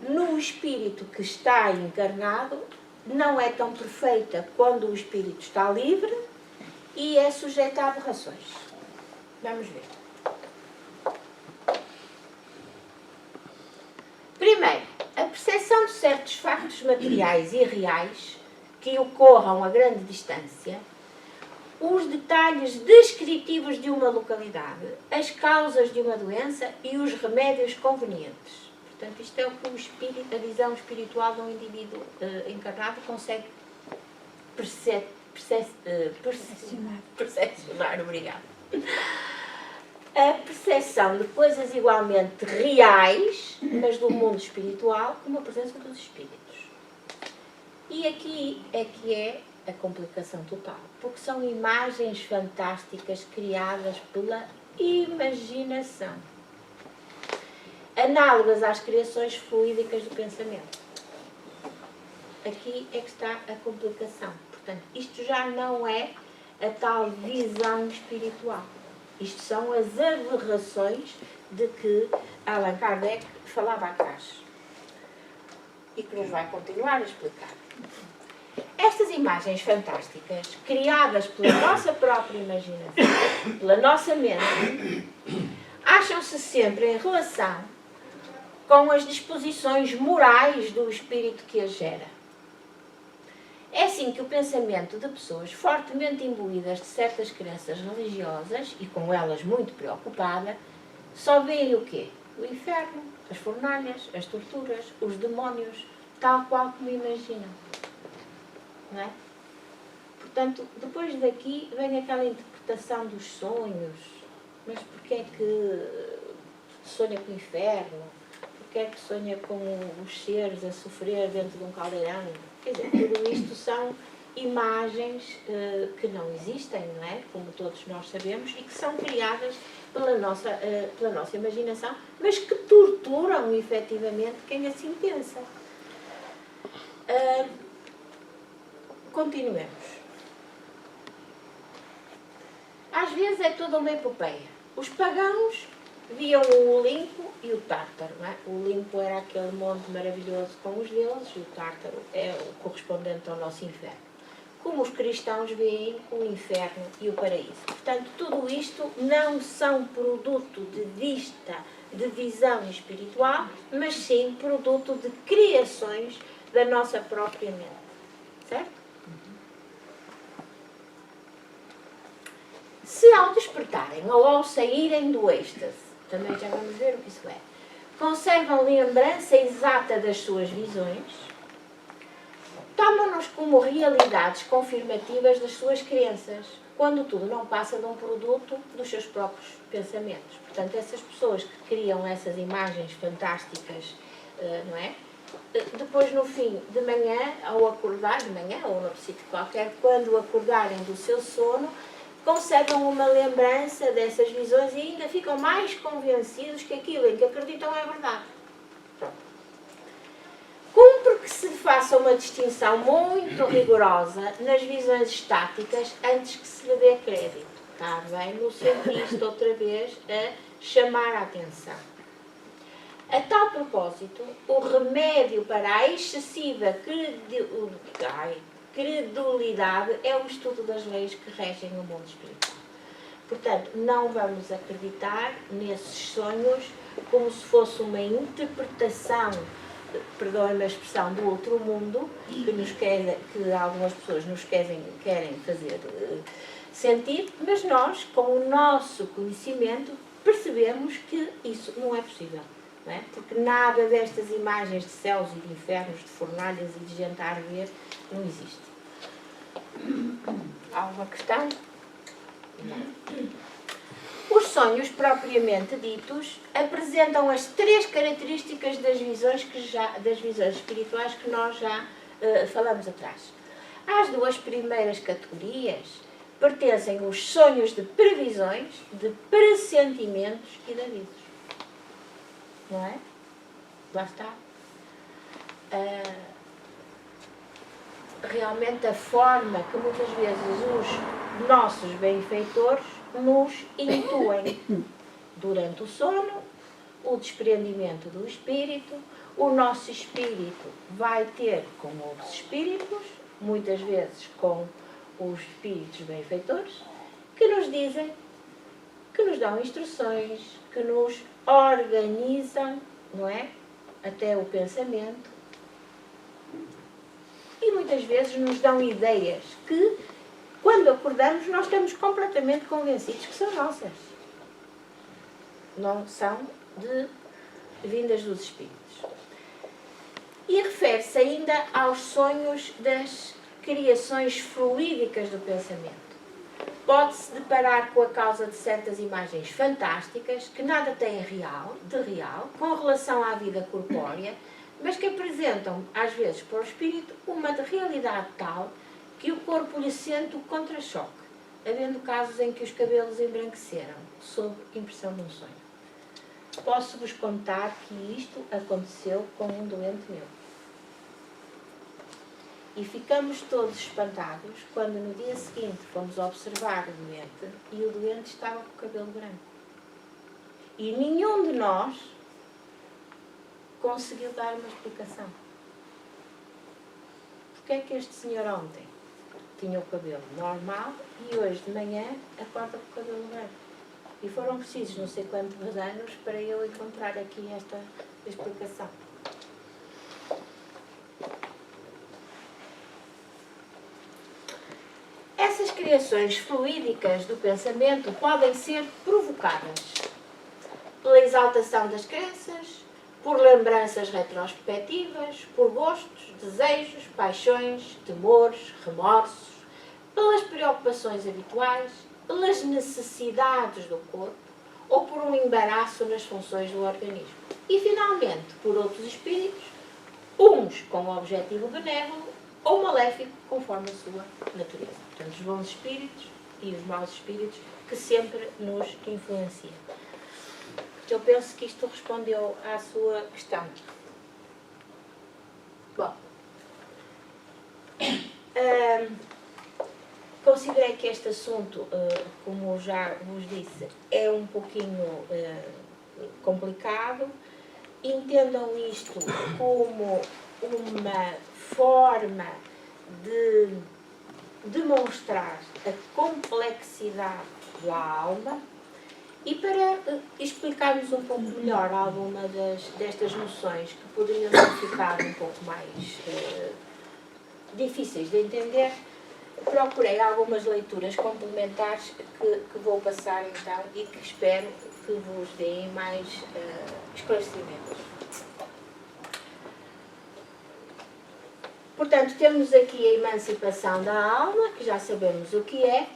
S1: no espírito que está encarnado não é tão perfeita quando o espírito está livre e é sujeita a aberrações. Vamos ver. Primeiro, a percepção de certos factos materiais e reais que ocorram a grande distância, os detalhes descritivos de uma localidade, as causas de uma doença e os remédios convenientes. Portanto, isto é o que o espírito, a visão espiritual de um indivíduo encarnado consegue percepcionar. Obrigada. A percepção de coisas igualmente reais, mas do mundo espiritual, como a presença dos espíritos. E aqui é que é a complicação total, porque são imagens fantásticas criadas pela imaginação, análogas às criações fluídicas do pensamento. Aqui é que está a complicação. Portanto, isto já não é a tal visão espiritual. Isto são as aberrações de que Allan Kardec falava atrás e que nos vai continuar a explicar. Estas imagens fantásticas, criadas pela nossa própria imaginação, pela nossa mente, acham-se sempre em relação com as disposições morais do espírito que as gera. É assim que o pensamento de pessoas fortemente imbuídas de certas crenças religiosas e com elas muito preocupada, só veem o quê? O inferno, as fornalhas, as torturas, os demónios, tal qual como imaginam. Não é? Portanto, depois daqui vem aquela interpretação dos sonhos. Mas porquê é que sonha com o inferno? Porquê é que sonha com os seres a sofrer dentro de um caldeirão? Quer dizer, tudo isto são imagens que não existem, não é? Como todos nós sabemos, e que são criadas pela nossa imaginação, mas que torturam efetivamente quem assim pensa. continuemos. Às vezes é toda uma epopeia. Os pagãos viam o Olimpo e o Tártaro. Não é? O Olimpo era aquele monte maravilhoso com os deuses e o Tártaro é o correspondente ao nosso inferno. Como os cristãos veem o inferno e o paraíso. Portanto, tudo isto não são produto de vista, de visão espiritual, mas sim produto de criações da nossa própria mente. Certo? Se ao despertarem ou ao saírem do êxtase, também já vamos ver o que isso é, conservam lembrança exata das suas visões, tomam-nos como realidades confirmativas das suas crenças, quando tudo não passa de um produto dos seus próprios pensamentos. Portanto, essas pessoas que criam essas imagens fantásticas, não é? Depois, no fim de manhã, ao acordar, de manhã ou no sítio qualquer, quando acordarem do seu sono, conservam uma lembrança dessas visões e ainda ficam mais convencidos que aquilo em que acreditam é verdade. Pronto. Cumpre que se faça uma distinção muito rigorosa nas visões estáticas antes que se lhe dê crédito. Está bem? No sentido, outra vez, a chamar a atenção. A tal propósito, o remédio para a excessiva credulidade é o estudo das leis que regem o mundo espiritual. Portanto, não vamos acreditar nesses sonhos como se fosse uma interpretação, perdoem-me a expressão, do outro mundo, que algumas pessoas nos querem fazer sentir, mas nós, com o nosso conhecimento, percebemos que isso não é possível. Não é? Porque nada destas imagens de céus e de infernos, de fornalhas e de gente a arder, não existe. Há uma questão? Não. Os sonhos propriamente ditos apresentam as três características das visões espirituais que nós já falamos atrás. Às duas primeiras categorias pertencem os sonhos de previsões, de pressentimentos e de avisos. Não é? Lá está. Realmente a forma que muitas vezes os nossos benfeitores nos intuem durante o sono, o desprendimento do espírito, o nosso espírito vai ter com outros espíritos, muitas vezes com os espíritos benfeitores, que nos dizem, que nos dão instruções, que nos organizam, não é? Até o pensamento. E muitas vezes nos dão ideias que, quando acordamos, nós estamos completamente convencidos que são nossas. Não são vindas dos espíritos. E refere-se ainda aos sonhos das criações fluídicas do pensamento. Pode-se deparar com a causa de certas imagens fantásticas que nada têm de real com relação à vida corpórea, mas que apresentam, às vezes, para o espírito uma de realidade tal que o corpo lhe sente o contra-choque, havendo casos em que os cabelos embranqueceram, sob impressão de um sonho. Posso-vos contar que isto aconteceu com um doente meu. E ficamos todos espantados quando no dia seguinte fomos observar o doente e o doente estava com o cabelo branco. E nenhum de nós conseguiu dar uma explicação. Porque é que este senhor ontem tinha o cabelo normal e hoje de manhã acorda com o cabelo branco? E foram precisos não sei quantos anos para eu encontrar aqui esta explicação. Essas criações fluídicas do pensamento podem ser provocadas pela exaltação das crenças, por lembranças retrospectivas, por gostos, desejos, paixões, temores, remorsos, pelas preocupações habituais, pelas necessidades do corpo ou por um embaraço nas funções do organismo. E, finalmente, por outros espíritos, uns com o objetivo benévolo ou maléfico, conforme a sua natureza. Portanto, os bons espíritos e os maus espíritos que sempre nos influenciam. Eu penso que isto respondeu à sua questão. Bom, Considerei que este assunto, como já vos disse, é um pouquinho complicado. Entendam isto como uma forma de demonstrar a complexidade da alma e para explicarmos um pouco melhor alguma destas noções que poderiam ter ficado um pouco mais difíceis de entender, procurei algumas leituras complementares que vou passar então e que espero que vos deem mais esclarecimentos. Portanto, temos aqui a emancipação da alma, que já sabemos o que é,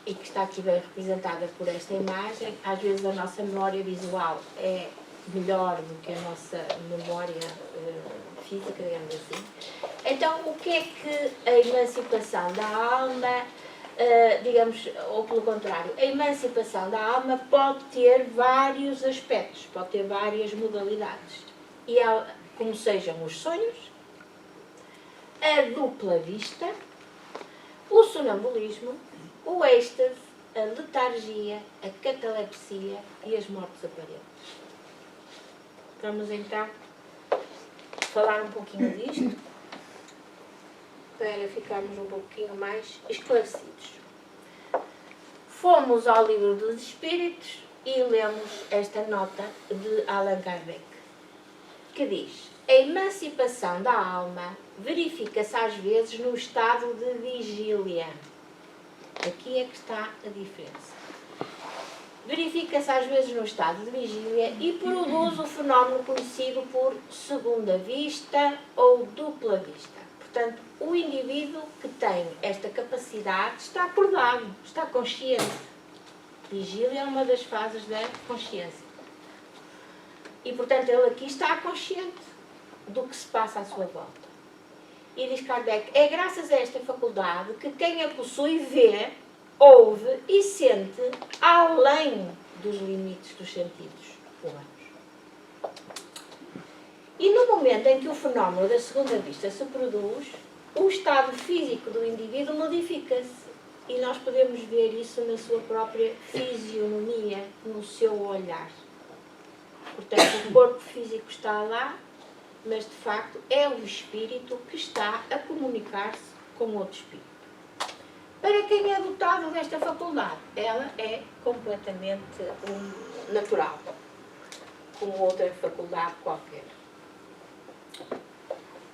S1: e que está aqui bem representada por esta imagem. Às vezes a nossa memória visual é melhor do que a nossa memória física, digamos assim. Então, o que é que a emancipação da alma, digamos, ou pelo contrário, a emancipação da alma pode ter vários aspectos, pode ter várias modalidades. E como sejam os sonhos, a dupla vista, o sonambulismo, o êxtase, a letargia, a catalepsia e as mortes aparentes. Vamos então falar um pouquinho disto para ficarmos um pouquinho mais esclarecidos. Fomos ao Livro dos Espíritos e lemos esta nota de Allan Kardec, que diz: a emancipação da alma verifica-se às vezes no estado de vigília. Aqui é que está a diferença. Verifica-se às vezes no estado de vigília e produz o fenómeno conhecido por segunda vista ou dupla vista. Portanto, o indivíduo que tem esta capacidade está acordado, está consciente. Vigília é uma das fases da consciência. E, portanto, ele aqui está consciente do que se passa à sua volta. E diz Kardec, é graças a esta faculdade que quem a possui vê, ouve e sente além dos limites dos sentidos humanos. E no momento em que o fenómeno da segunda vista se produz, o estado físico do indivíduo modifica-se. E nós podemos ver isso na sua própria fisionomia, no seu olhar. Portanto, o corpo físico está lá, mas de facto é o espírito que está a comunicar-se com outro espírito. Para quem é dotado desta faculdade, ela é completamente natural, como outra faculdade qualquer.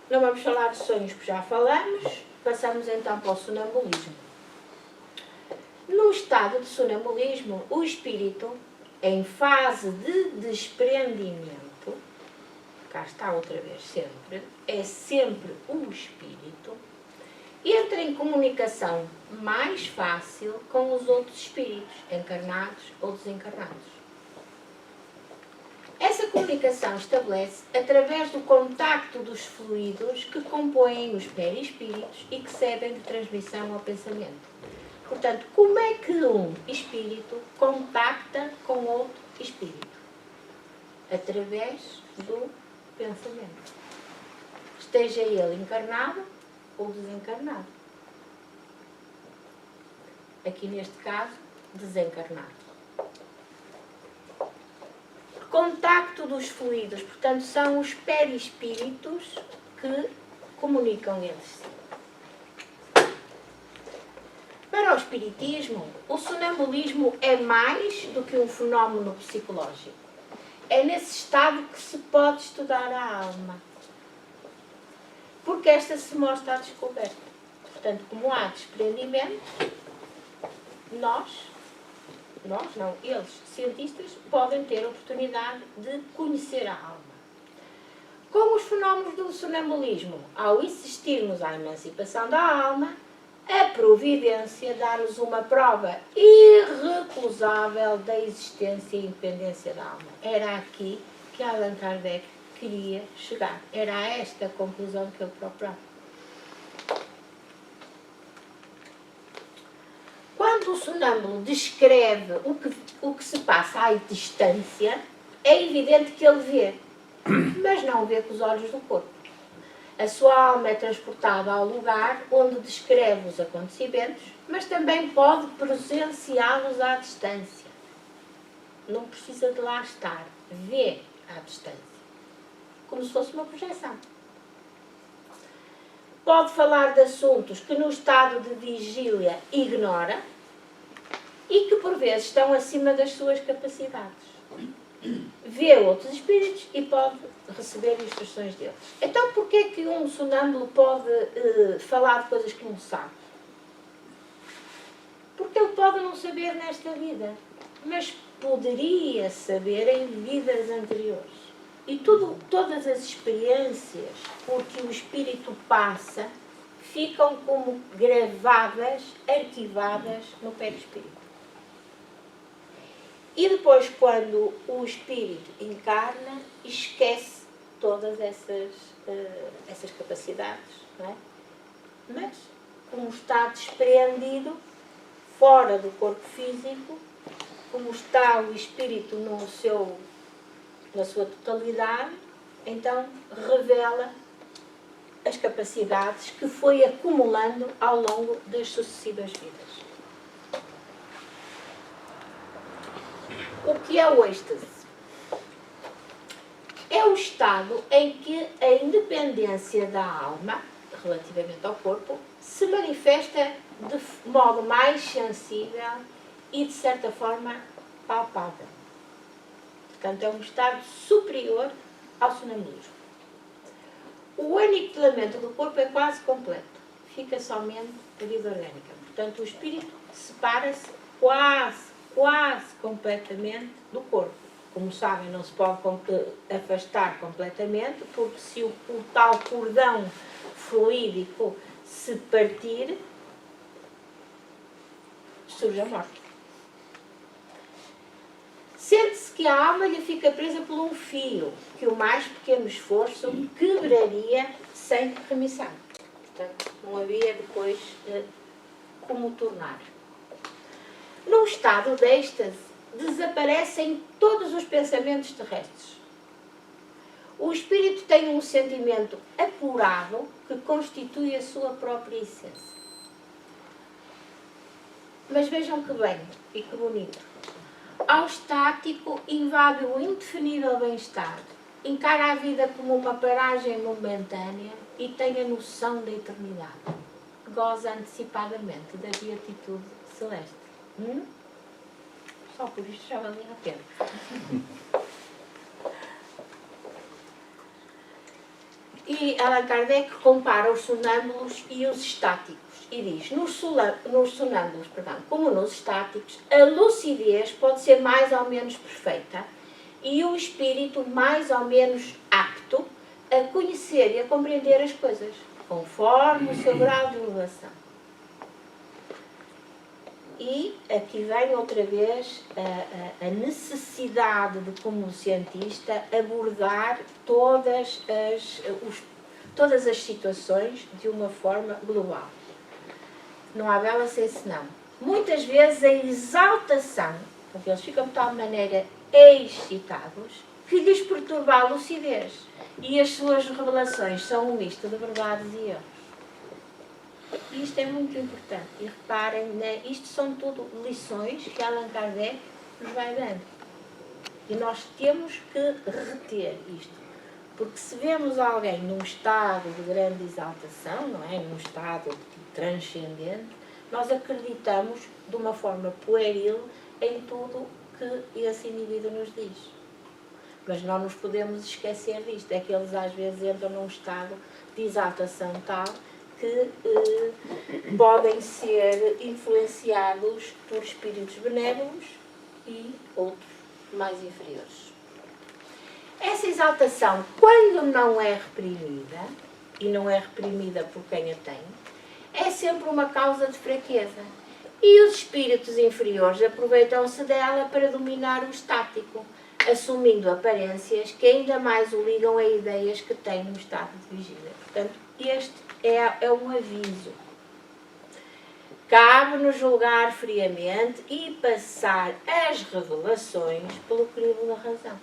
S1: Não vamos falar de sonhos, porque já falamos. Passamos então para o sonambulismo. No estado de sonambulismo, o espírito, em fase de desprendimento, cá está outra vez sempre, é sempre o espírito, entra em comunicação mais fácil com os outros espíritos, encarnados ou desencarnados. Essa comunicação estabelece através do contacto dos fluidos que compõem os perispíritos e que servem de transmissão ao pensamento. Portanto, como é que um espírito contacta com outro espírito? Através do pensamento. Esteja ele encarnado ou desencarnado. Aqui neste caso, desencarnado. Contacto dos fluidos, portanto, são os perispíritos que comunicam eles. Para o espiritismo, o sonambulismo é mais do que um fenómeno psicológico. É nesse estado que se pode estudar a alma. Porque esta se mostra à descoberta. Portanto, como há desprendimento, eles, cientistas, podem ter a oportunidade de conhecer a alma. Com os fenómenos do sonambulismo, ao insistirmos à emancipação da alma, a providência dá-nos uma prova irrecusável da existência e independência da alma. Era aqui que Allan Kardec queria chegar. Era a esta conclusão que ele procurava. Quando o sonâmbulo descreve o que se passa à distância, é evidente que ele vê, mas não vê com os olhos do corpo. A sua alma é transportada ao lugar onde descreve os acontecimentos, mas também pode presenciá-los à distância. Não precisa de lá estar, vê à distância, como se fosse uma projeção. Pode falar de assuntos que no estado de vigília ignora e que por vezes estão acima das suas capacidades. Vê outros espíritos e pode receber instruções deles. Então, porquê é que um sonâmbulo pode falar de coisas que não sabe? Porque ele pode não saber nesta vida, mas poderia saber em vidas anteriores. E todas as experiências por que o espírito passa ficam como gravadas, arquivadas no perispírito. E depois, quando o espírito encarna, esquece todas essas capacidades, não é? Mas, como está despreendido, fora do corpo físico, como está o espírito na sua totalidade, então revela as capacidades que foi acumulando ao longo das sucessivas vidas. O que é o êxtase? É o estado em que a independência da alma, relativamente ao corpo, se manifesta de modo mais sensível e, de certa forma, palpável. Portanto, é um estado superior ao sonambulismo. O aniquilamento do corpo é quase completo. Fica somente a vida orgânica. Portanto, o espírito separa-se quase completamente do corpo. Como sabem, não se pode afastar completamente, porque se o tal cordão fluídico se partir, surge a morte. Sente-se que a alma lhe fica presa por um fio, que o mais pequeno esforço quebraria sem remissão. Portanto, não havia depois como tornar. Num estado de êxtase, desaparecem todos os pensamentos terrestres. O espírito tem um sentimento apurado que constitui a sua própria essência. Mas vejam que bem e que bonito. Ao estático, invade o indefinível bem-estar, encara a vida como uma paragem momentânea e tem a noção da eternidade. Goza antecipadamente da beatitude celeste. Só por isto já valia a pena. E Allan Kardec compara os sonâmbulos e os estáticos e diz, nos sonâmbulos, como nos estáticos, a lucidez pode ser mais ou menos perfeita e o espírito mais ou menos apto a conhecer e a compreender as coisas, conforme o seu grau de elevação. E aqui vem outra vez a necessidade de, como cientista, abordar todas as situações de uma forma global. Não há bela sem senão. Muitas vezes a exaltação, porque eles ficam de tal maneira excitados, que lhes perturba a lucidez. E as suas revelações são um misto de verdades e erros. E isto é muito importante. E reparem, né, isto são tudo lições que Allan Kardec nos vai dando. E nós temos que reter isto. Porque se vemos alguém num estado de grande exaltação, não é? Num estado transcendente, nós acreditamos de uma forma pueril em tudo que esse indivíduo nos diz. Mas não nos podemos esquecer disto. É que eles às vezes entram num estado de exaltação tal que podem ser influenciados por espíritos benévolos e outros mais inferiores. Essa exaltação, quando não é reprimida, e não é reprimida por quem a tem, é sempre uma causa de fraqueza. E os espíritos inferiores aproveitam-se dela para dominar o estático, assumindo aparências que ainda mais o ligam a ideias que têm no estado de vigília. Portanto, este é um aviso. Cabe-nos julgar friamente e passar as revelações pelo crivo da razão,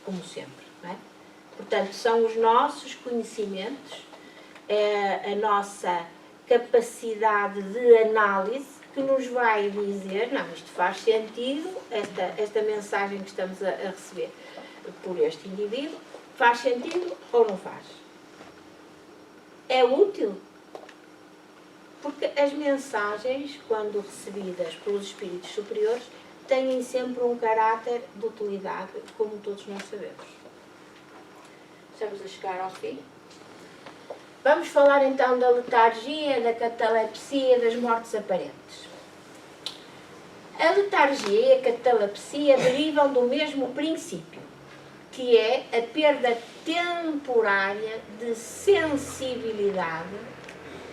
S1: como sempre, não é? Portanto, são os nossos conhecimentos é a nossa capacidade de análise que nos vai dizer, não, isto faz sentido, esta mensagem que estamos a receber por este indivíduo, faz sentido ou não faz? É útil? Porque as mensagens, quando recebidas pelos espíritos superiores, têm sempre um caráter de utilidade, como todos nós sabemos. Estamos a chegar ao fim. Vamos falar então da letargia, da catalepsia, das mortes aparentes. A letargia e a catalepsia derivam do mesmo princípio, que é a perda temporária de sensibilidade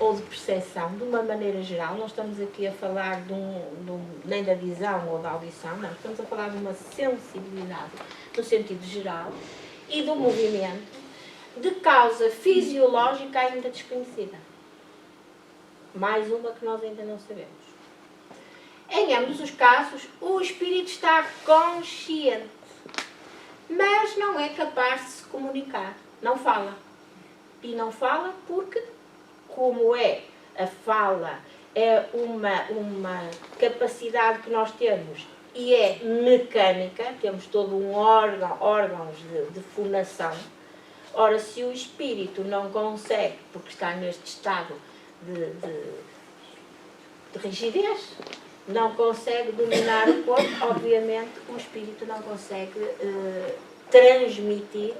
S1: ou de percepção, de uma maneira geral. Não estamos aqui a falar nem da visão ou da audição, não. Estamos a falar de uma sensibilidade no sentido geral e do movimento de causa fisiológica ainda desconhecida. Mais uma que nós ainda não sabemos. Em ambos os casos, o espírito está consciente, mas não é capaz de se comunicar. Não fala. E não fala porque, como é a fala, é uma capacidade que nós temos e é mecânica, temos todo um órgãos de fonação. Ora, se o espírito não consegue, porque está neste estado de rigidez, não consegue dominar o corpo, obviamente o espírito não consegue transmitir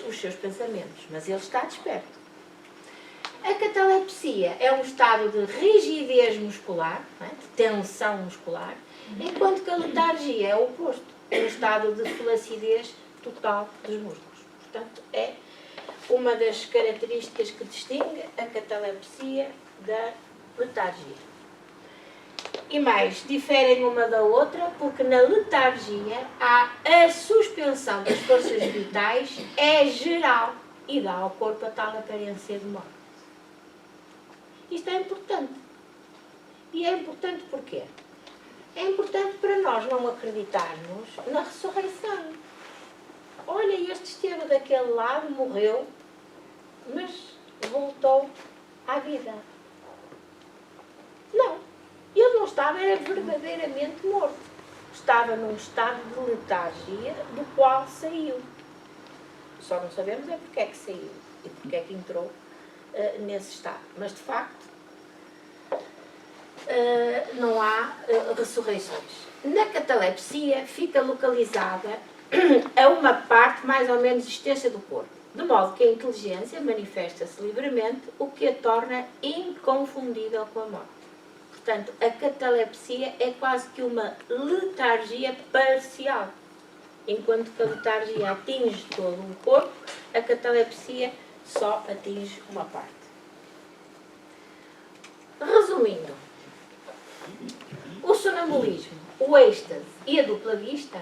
S1: os seus pensamentos, mas ele está desperto. A catalepsia é um estado de rigidez muscular, não é? De tensão muscular, enquanto que a letargia é o oposto, é um estado de flacidez total dos músculos. Portanto, é uma das características que distingue a catalepsia da letargia. E mais, diferem uma da outra porque na letargia a suspensão das forças vitais é geral e dá ao corpo a tal aparência de morte. Isto é importante. E é importante porquê? É importante para nós não acreditarmos na ressurreição. Olha, este esteve daquele lado, morreu, mas voltou à vida. Não. Ele não estava, era verdadeiramente morto. Estava num estado de letargia do qual saiu. Só não sabemos é porque é que saiu e porque é que entrou nesse estado. Mas, de facto, não há ressurreições. Na catalepsia fica localizada a uma parte mais ou menos extensa do corpo, de modo que a inteligência manifesta-se livremente, o que a torna inconfundível com a morte. Portanto, a catalepsia é quase que uma letargia parcial. Enquanto que a letargia atinge todo o corpo, a catalepsia só atinge uma parte. Resumindo, o sonambulismo, o êxtase e a dupla vista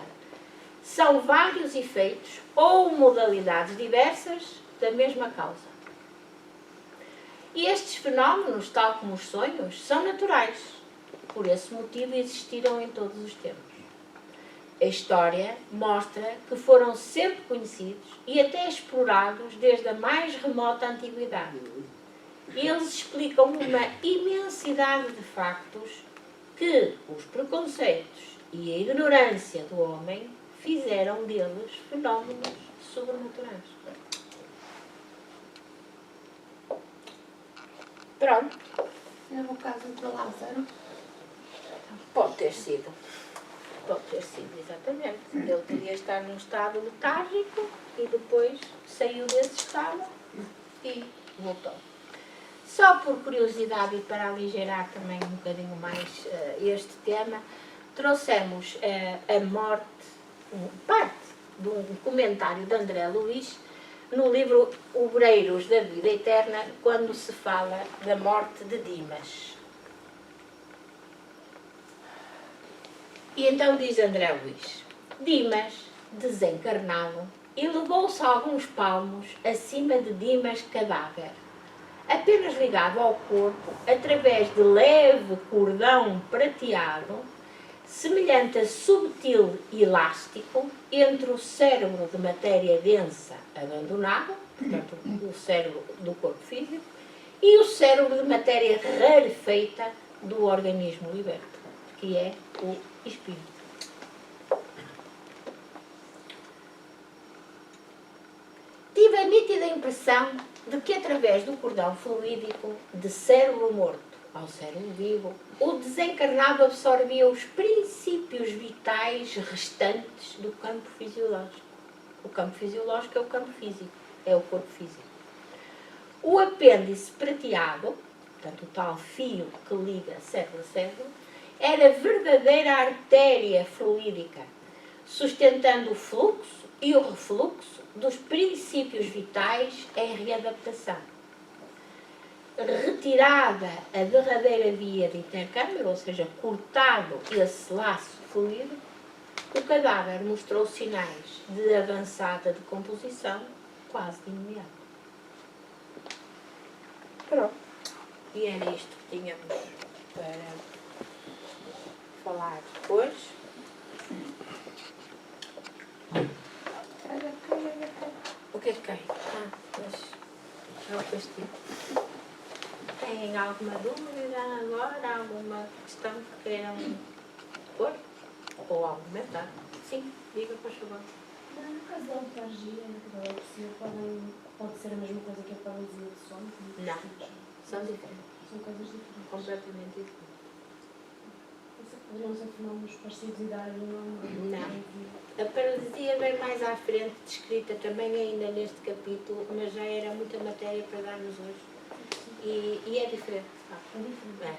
S1: são vários efeitos ou modalidades diversas da mesma causa. E estes fenómenos, tal como os sonhos, são naturais. Por esse motivo existiram em todos os tempos. A história mostra que foram sempre conhecidos e até explorados desde a mais remota antiguidade. Eles explicam uma imensidade de factos que os preconceitos e a ignorância do homem fizeram deles fenómenos sobrenaturais. Pronto. No caso de Lázaro, pode ter sido, exatamente. Ele podia estar num estado letárgico e depois saiu desse estado e voltou. Só por curiosidade e para aligerar também um bocadinho mais este tema, trouxemos a morte, parte de um comentário de André Luiz, no livro Obreiros da Vida Eterna, quando se fala da morte de Dimas. E então diz André Luiz: Dimas, desencarnado, elevou-se alguns palmos acima de Dimas cadáver, apenas ligado ao corpo através de leve cordão prateado, semelhante a subtil elástico entre o cérebro de matéria densa abandonado, portanto o cérebro do corpo físico, e o cérebro de matéria rarefeita do organismo liberto, que é o espírito. Tive a nítida impressão de que através do cordão fluídico de cérebro morto ao cérebro vivo, o desencarnado absorvia os princípios vitais restantes do campo fisiológico. O campo fisiológico é o campo físico, é o corpo físico. O apêndice prateado, portanto o tal fio que liga cérebro a cérebro, era verdadeira artéria fluídica, sustentando o fluxo e o refluxo dos princípios vitais em readaptação. Retirada a derradeira via de intercâmbio, ou seja, cortado esse laço fluido, o cadáver mostrou sinais de avançada decomposição quase de imediato. Pronto. E era isto que tínhamos para falar hoje. O que é que cai? Mas é o castigo. Têm alguma dúvida agora? Alguma questão que queiram pôr? Ou argumentar? Sim, diga, por favor.
S4: No caso da letargia, da epilepsia, pode ser a mesma coisa que a paralisia de sono?
S1: Não, são diferentes.
S4: São coisas diferentes.
S1: Completamente diferentes.
S4: Poderiam ser fenómenos parecidos e dar um nome?
S1: Não. A paralisia vem mais à frente, descrita também ainda neste capítulo, mas já era muita matéria para darmos hoje. E é diferente.
S4: É diferente.
S1: É.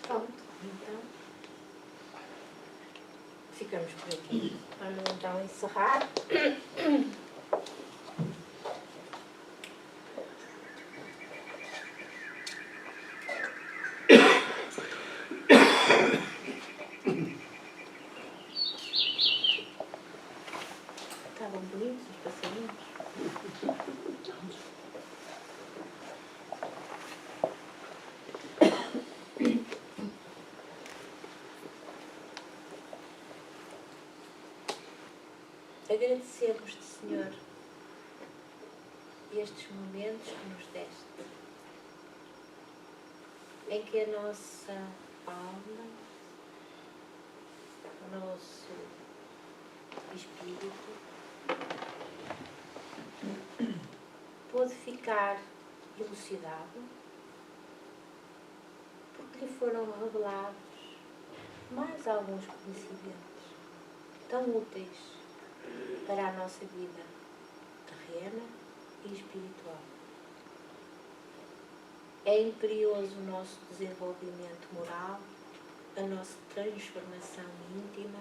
S1: Pronto, então ficamos por aqui. Vamos então encerrar. Estavam bonitos os passarinhos. Agradecemos-te, Senhor, estes momentos que nos deste, em que a nossa alma, o nosso espírito, pôde ficar elucidado, porque lhe foram revelados mais alguns conhecimentos tão úteis para a nossa vida terrena e espiritual. É imperioso o nosso desenvolvimento moral, a nossa transformação íntima,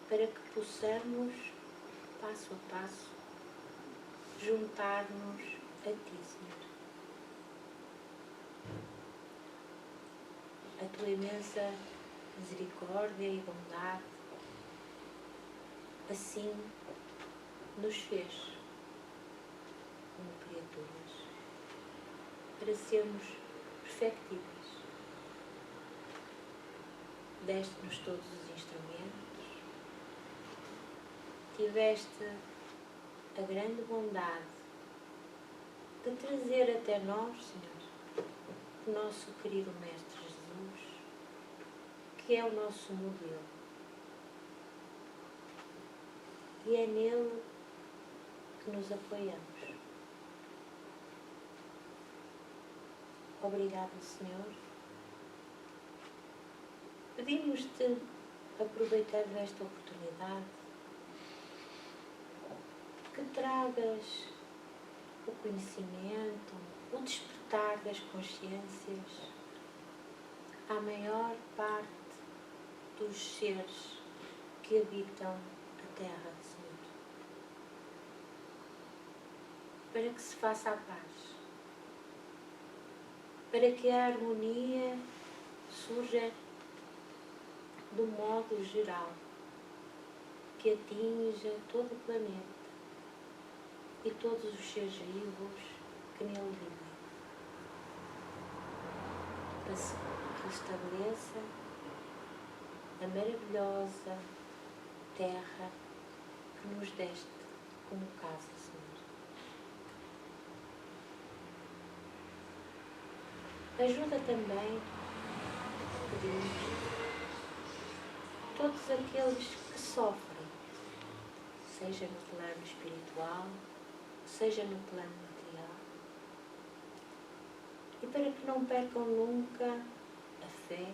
S1: para que possamos, passo a passo, juntar-nos a Ti, Senhor. A Tua imensa misericórdia e bondade assim nos fez como criaturas para sermos perfectíveis. Deste-nos todos os instrumentos, tiveste a grande bondade de trazer até nós, Senhor, o nosso querido Mestre Jesus, que é o nosso modelo. E é nele que nos apoiamos. Obrigado, Senhor. Pedimos-te, aproveitando esta oportunidade, que tragas o conhecimento, o despertar das consciências à maior parte dos seres que habitam a Terra, Senhor. Para que se faça a paz, para que a harmonia surja do modo geral, que atinja todo o planeta e todos os seres vivos que nele vivem. Para se restabeleça a maravilhosa terra que nos deste como casa, Senhor. Ajuda também, pedimos, todos aqueles que sofrem, seja no plano espiritual, seja no plano material, e para que não percam nunca a fé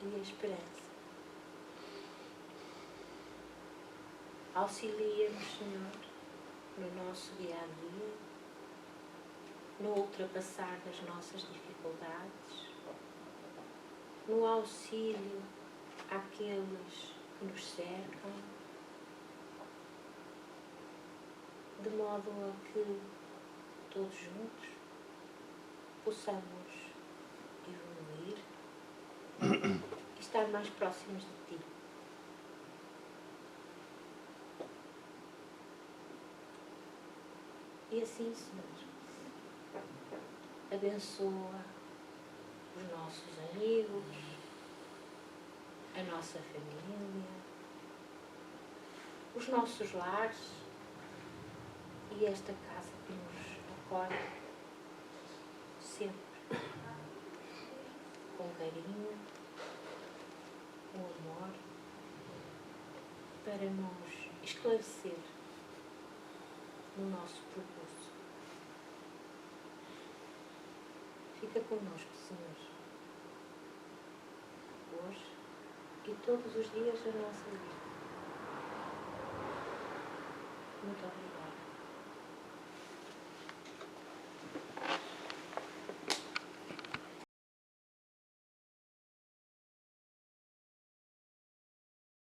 S1: e a esperança. Auxilia-nos, Senhor, no nosso dia-a-dia, no ultrapassar das nossas dificuldades, no auxílio àqueles que nos cercam, de modo a que todos juntos possamos evoluir e estar mais próximos de Ti. E assim, Senhor, abençoa os nossos amigos, a nossa família, os nossos lares e esta casa que nos acolhe sempre com carinho, com amor, para nos esclarecer no nosso percurso. Fica connosco, Senhor, hoje e todos os dias da nossa vida. Muito obrigada.